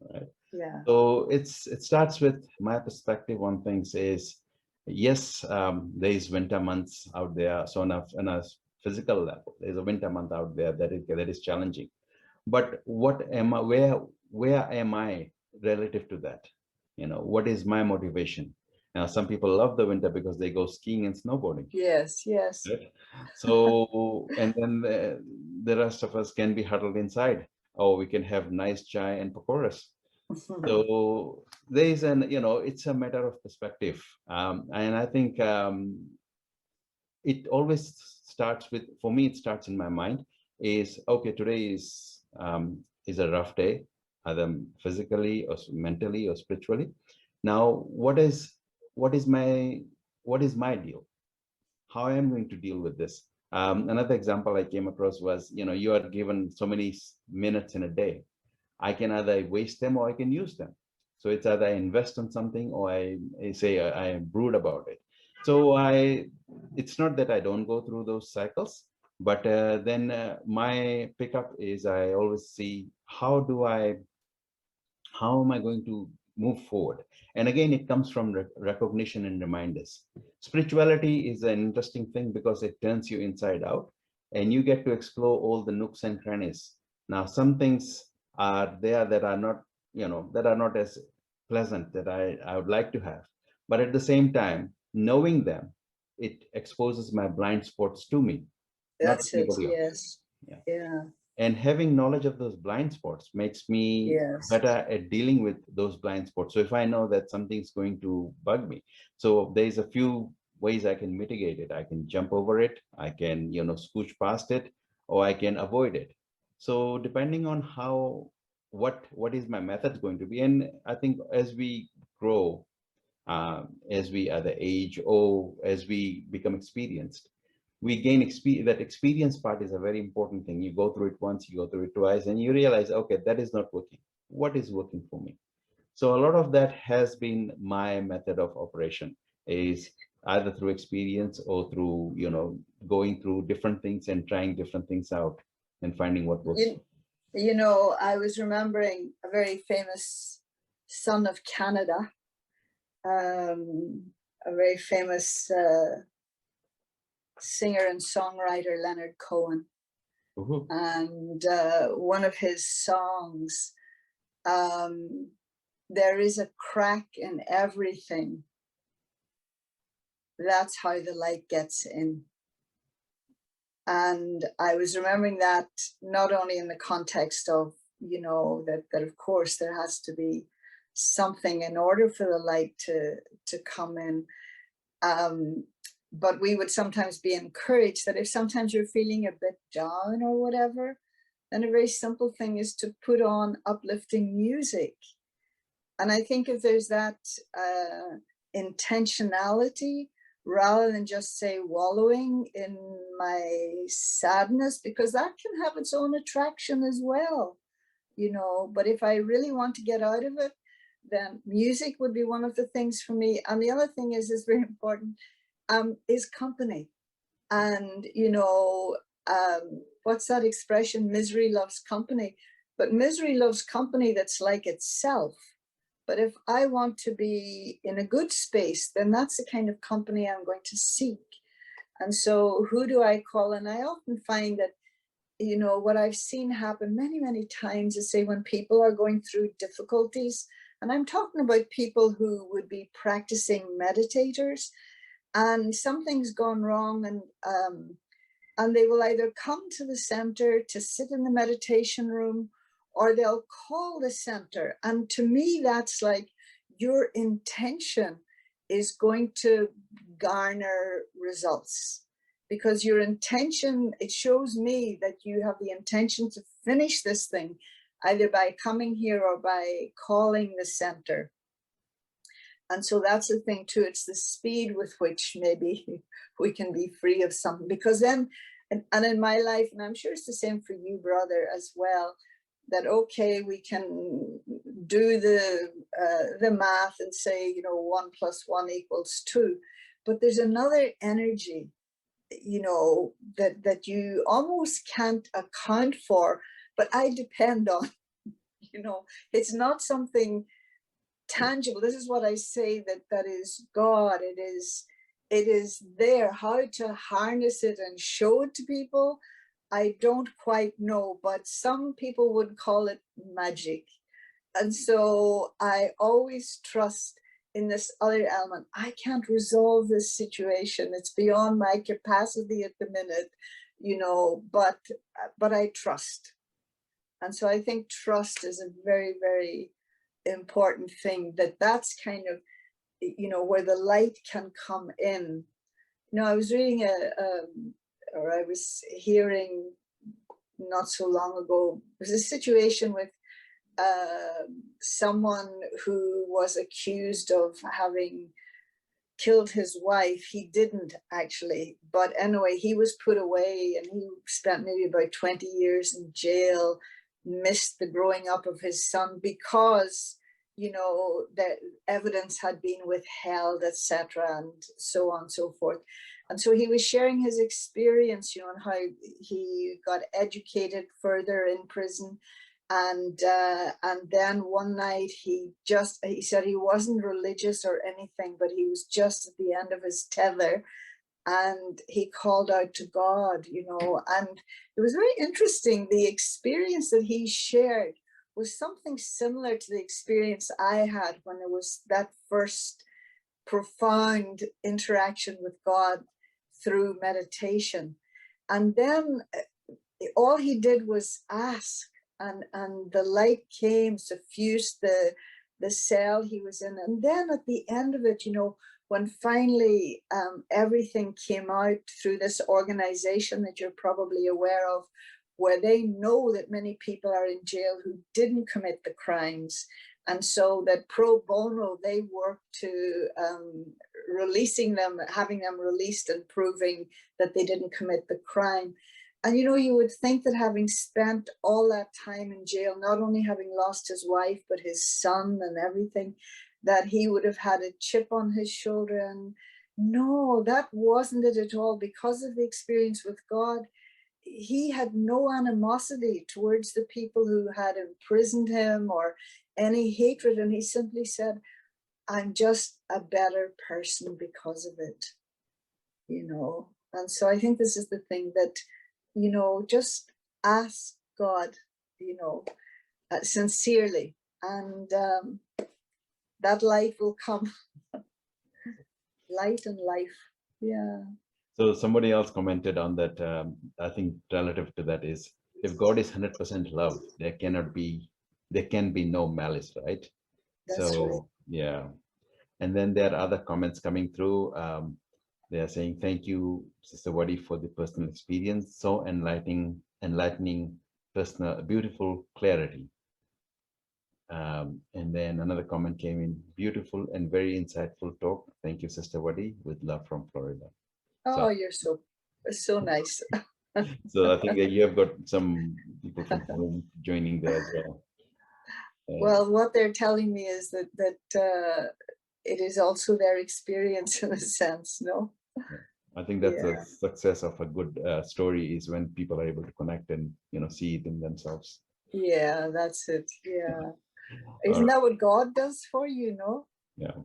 Right? Yeah. So it starts with my perspective on things is, yes, there is winter months out there. So on a physical level, there's a winter month out there that is challenging. But what am I? Where am I relative to that? You know, what is my motivation? Now, some people love the winter because they go skiing and snowboarding. Yes, yes. Right? So, and then the rest of us can be huddled inside. Or we can have nice chai and pakoras. So there is it's a matter of perspective. And I think it always starts with, for me, it starts in my mind is, okay, today is a rough day, either physically or mentally or spiritually. Now, what is my deal? How I am going to deal with this? Another example I came across was, you are given so many minutes in a day. I can either waste them or I can use them. So it's either I invest in something or I say I brood about it. So it's not that I don't go through those cycles, but then my pickup is I always see how am I going to move forward? And again, it comes from recognition and reminders. Spirituality is an interesting thing because it turns you inside out and you get to explore all the nooks and crannies. Now, some things are there that are not, that are not as pleasant that I would like to have. But at the same time, knowing them, it exposes my blind spots to me. That's it, else. yes. Yeah. And having knowledge of those blind spots makes me better at dealing with those blind spots. So if I know that something's going to bug me, so there's a few ways I can mitigate it. I can jump over it, I can, scooch past it, or I can avoid it. So depending on what is my method going to be. And I think as we grow, as we either age or as we become experienced, we gain experience. That experience part is a very important thing. You go through it once, you go through it twice, and you realize, okay, that is not working. What is working for me? So a lot of that has been my method of operation, is either through experience or through, going through different things and trying different things out and finding what works. I was remembering a very famous son of Canada, a very famous singer and songwriter, Leonard Cohen. And one of his songs, there is a crack in everything. That's how the light gets in. And I was remembering that not only in the context of, you know, that of course there has to be something in order for the light to come in. But we would sometimes be encouraged that if sometimes you're feeling a bit down or whatever, then a very simple thing is to put on uplifting music. And I think if there's that intentionality, rather than just say wallowing in my sadness, because that can have its own attraction as well, you know. But if I really want to get out of it, then music would be one of the things for me. And the other thing is very important, is company. And, you know, what's that expression? Misery loves company. But misery loves company that's like itself. But if I want to be in a good space, then that's the kind of company I'm going to seek. And so who do I call? And I often find that, you know, what I've seen happen many, many times is, say, when people are going through difficulties, and I'm talking about people who would be practicing meditators, and something's gone wrong, and they will either come to the center to sit in the meditation room, or they'll call the center. And to me, that's like your intention is going to garner results, because your intention, it shows me that you have the intention to finish this thing, either by coming here or by calling the center. And so that's the thing too, it's the speed with which maybe we can be free of something. Because then, and in my life, and I'm sure it's the same for you, brother, as well, that okay, we can do the math and say, you know, 1 + 1 = 2, but there's another energy, you know, that you almost can't account for, but I depend on. You know, it's not something tangible. This is what I say, that is God. It is there. How to harness it and show it to people, I don't quite know, but some people would call it magic. And so I always trust in this other element. I can't resolve this situation. It's beyond my capacity at the minute, you know, but I trust. And so I think trust is a very, very important thing, that's kind of, you know, where the light can come in. You know, I was reading or I was hearing not so long ago, there's a situation with someone who was accused of having killed his wife. He didn't actually, but anyway, he was put away and he spent maybe about 20 years in jail, missed the growing up of his son because, you know, the evidence had been withheld, etc., and so on and so forth. And so he was sharing his experience, you know, and how he got educated further in prison. And then one night he said he wasn't religious or anything, but he was just at the end of his tether, and he called out to God, you know. And it was very interesting. The experience that he shared was something similar to the experience I had when it was that first profound interaction with God through meditation. And then all he did was ask, and the light came, suffused the cell he was in. And then at the end of it, you know, when finally everything came out through this organization that you're probably aware of, where they know that many people are in jail who didn't commit the crimes. And so that pro bono, they work to releasing them, having them released and proving that they didn't commit the crime. And, you know, you would think that having spent all that time in jail, not only having lost his wife, but his son and everything, that he would have had a chip on his shoulder. And no, that wasn't it at all. Because of the experience with God, he had no animosity towards the people who had imprisoned him or any hatred. And he simply said, I'm just a better person because of it, you know. And so I think this is the thing that, you know, just ask God, you know, sincerely, and that light will come. Light and life. Yeah. So somebody else commented on that. I think relative to that is, if God is 100% love, there can be no malice, right? That's So right. yeah. And then there are other comments coming through. They are saying, thank you, Sister Waddy, for the personal experience. So enlightening, personal, beautiful clarity. And then another comment came in, beautiful and very insightful talk. Thank you, Sister Waddy, with love from Florida. Oh, you're so nice. So I think that you have got some people from home joining there as well. Well, what they're telling me is that it is also their experience in a sense, no? I think that's Yeah. the success of a good story, is when people are able to connect and see it in themselves. Yeah, that's it. Yeah. All Isn't right. that what God does for you, no? Yeah.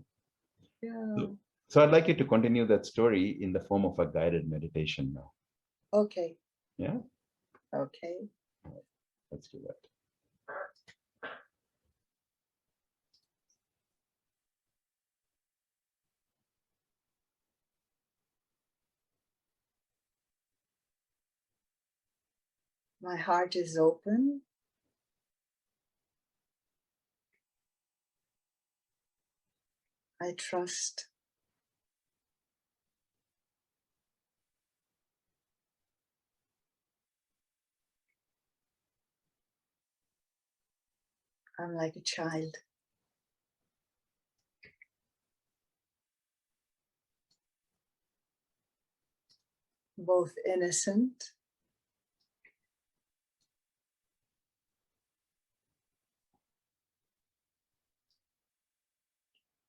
Yeah. So I'd like you to continue that story in the form of a guided meditation now. Okay. Yeah. Okay. Let's do that. My heart is open. I trust. I'm like a child. Both innocent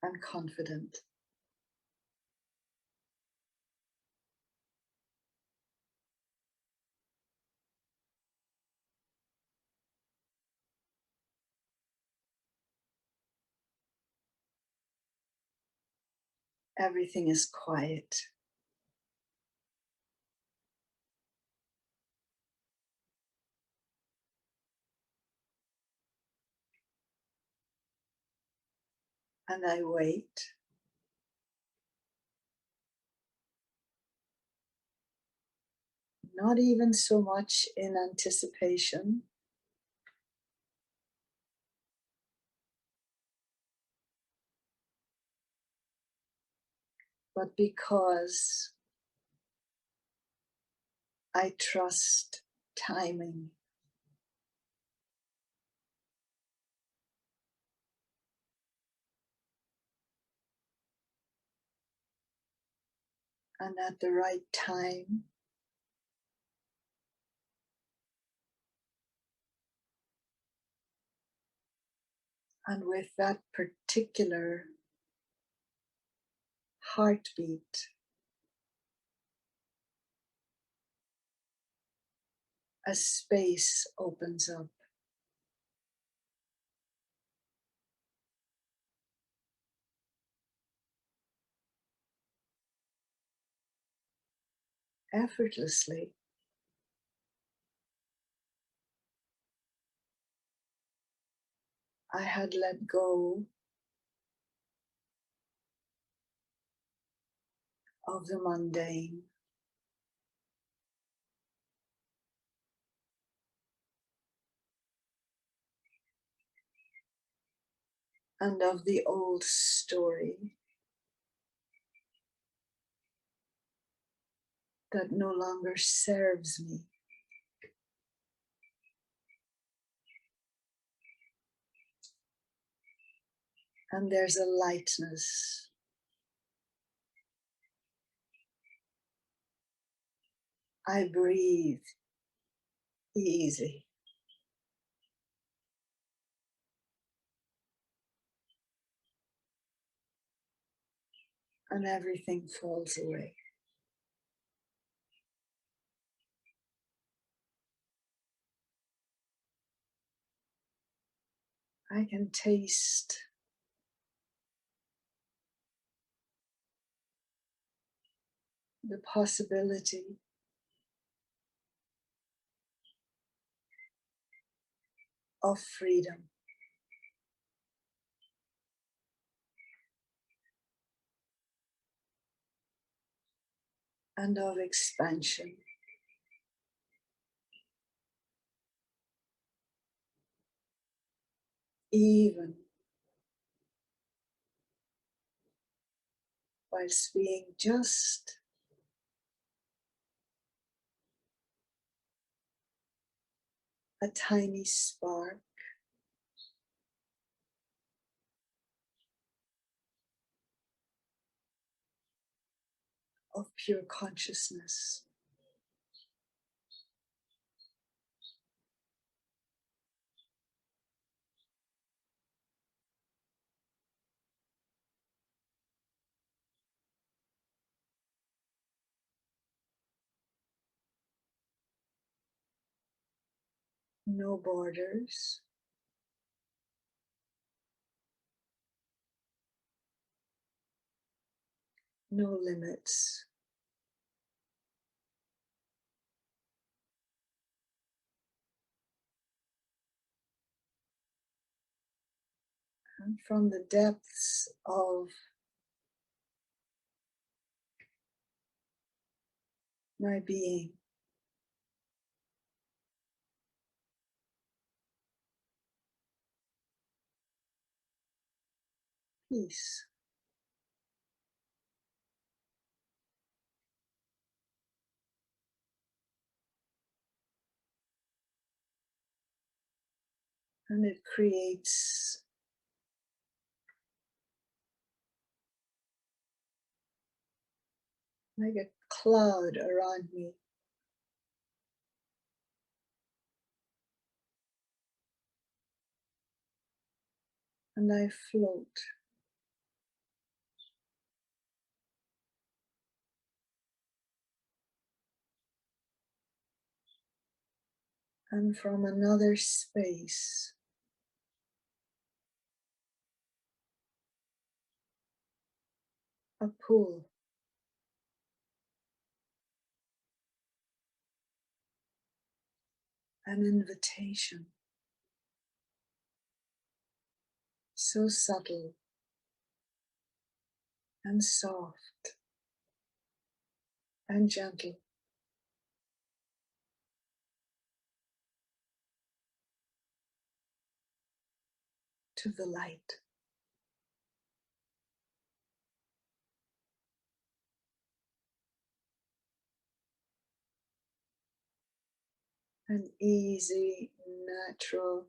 and confident. Everything is quiet. And I wait. Not even so much in anticipation, but because I trust timing. And at the right time, and with that particular heartbeat, a space opens up. Effortlessly. I had let go of the mundane. And of the old story that no longer serves me. And there's a lightness. I breathe easy. And everything falls away. I can taste the possibility of freedom. and of expansion. Even whilst being just a tiny spark of pure consciousness. No borders, no limits. And from the depths of my being, peace. And it creates like a cloud around me. And I float. And from another space, a pull, an invitation, so subtle and soft and gentle, to the light. An easy, natural,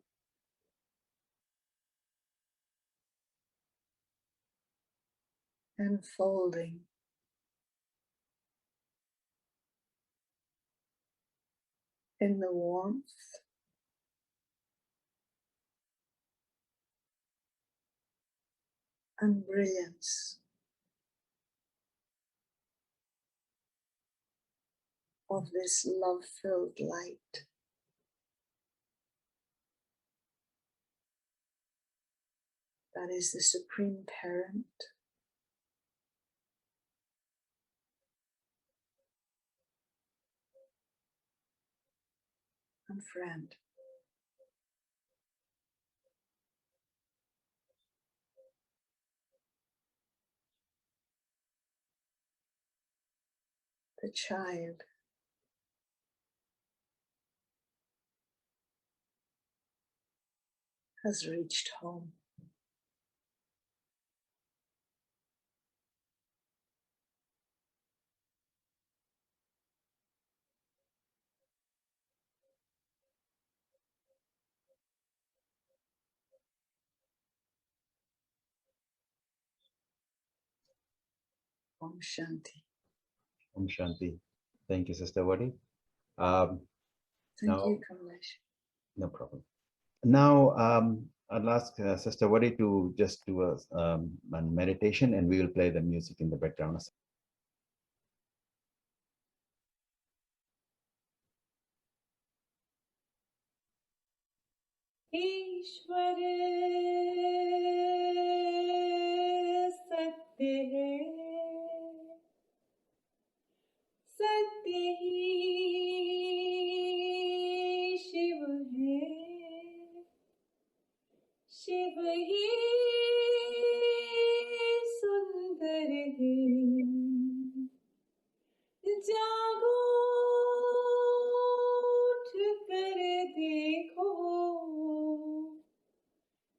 enfolding in the warmth and brilliance of this love-filled light. That is the Supreme Parent and friend. The child has reached home. Om Shanti. Om Shanti. Thank you, Sister Waddy. Thank Now, you, Kamlesh. no problem. Now, I'll ask Sister Waddy to just do a meditation, and we will play the music in the background. ईश्वर सत्य है, सत्य ही शिव है, शिव ही सुंदर है,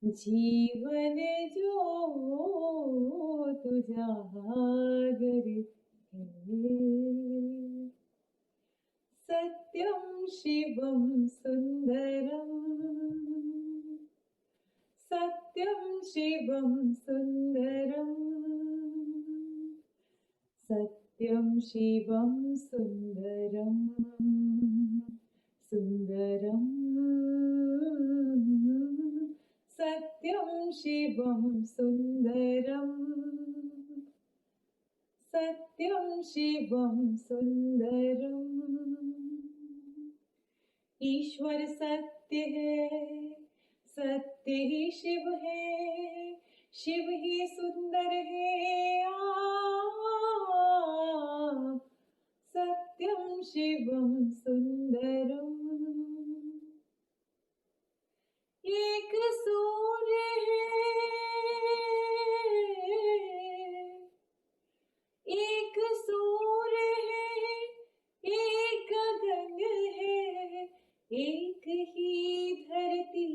जीवन ज्योत उजागर है। सत्यं शिवं सुन्दरम् सत्यं शिवं सुन्दरम् सत्यं शिवं सुन्दरम् सुन्दरम् सत्यं शिवं सुन्दरम् सत्यं शिवं सुन्दरम् ईश्वर सत्य है सत्य ही शिव है शिव ही सुंदर है सत्यं शिवं सुंदरम् एक सूर्य है एक सूर्य है एक गगन है एक ही धरती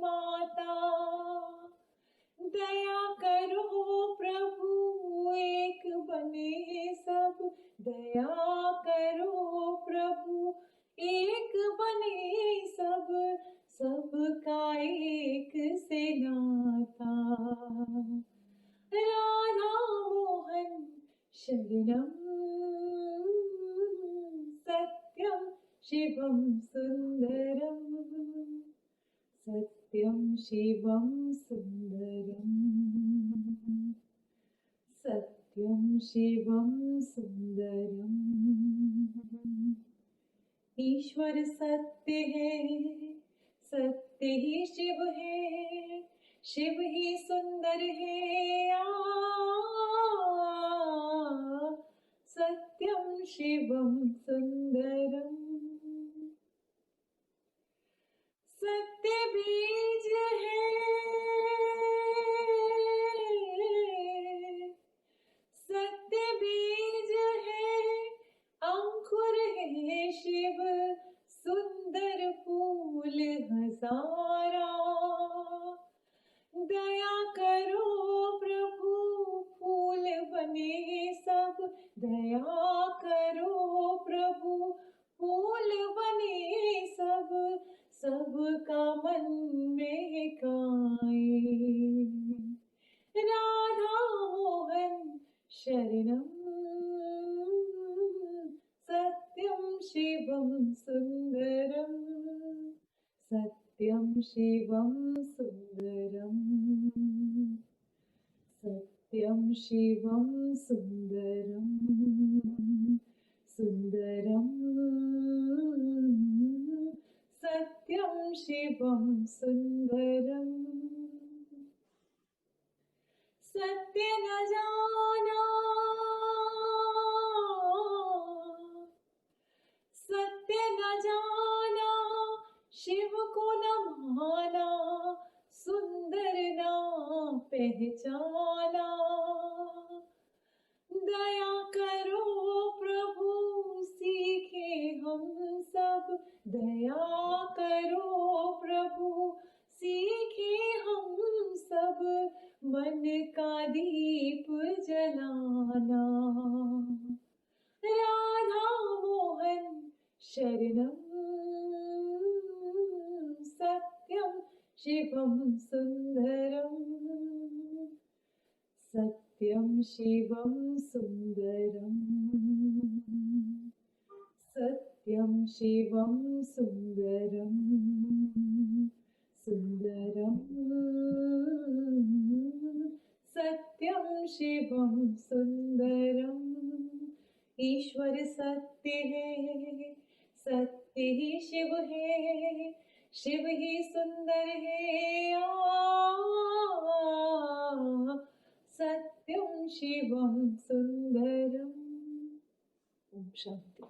माता दया करो प्रभु एक बने सब दया करो प्रभु एक बने सब सबका एक से नाता राधा मोहन शरणं सत्यं शिवं सुन्दरम् सत्यं शिवं सुन्दरम् सत्यं शिवं सुन्दरम् ईश्वर सत्य है सत्य ही शिव है शिव ही सुंदर है सत्यं शिवं सुन्दरम् सत्य बीज है सत्य बीज है अंकुर है शिव सुंदर फूल हजारा दया करो प्रभु फूल बने सब दया करो प्रभु फूल बने सब सबका मन महकाए राधा मोहन शरणं सत्यं शिवं सुन्दरम् सत्यं शिवं सुन्दरम् सत्यं शिवं सुन्दरम् सुन्दरम् सत्यं शिवं सुन्दरम् सत्य न जाना सत्य न जाना शिव को न माना सुंदर ना पहचाना दया करो प्रभु सीखे हम सब दया करो प्रभु सीखे हम सब मन का दीप जलाना राधा मोहन शरणं सत्यं शिवं सुन्दरम् सत्यं शिवं सुन्दरम् सत्यं शिवं सुन्दरम् सुन्दरम् सत्यं शिवं सुन्दरम् ईश्वर सत्य है सत्य ही शिव है शिव ही सुंदर है सत्यं शिवं सुन्दरम् ओम शांति।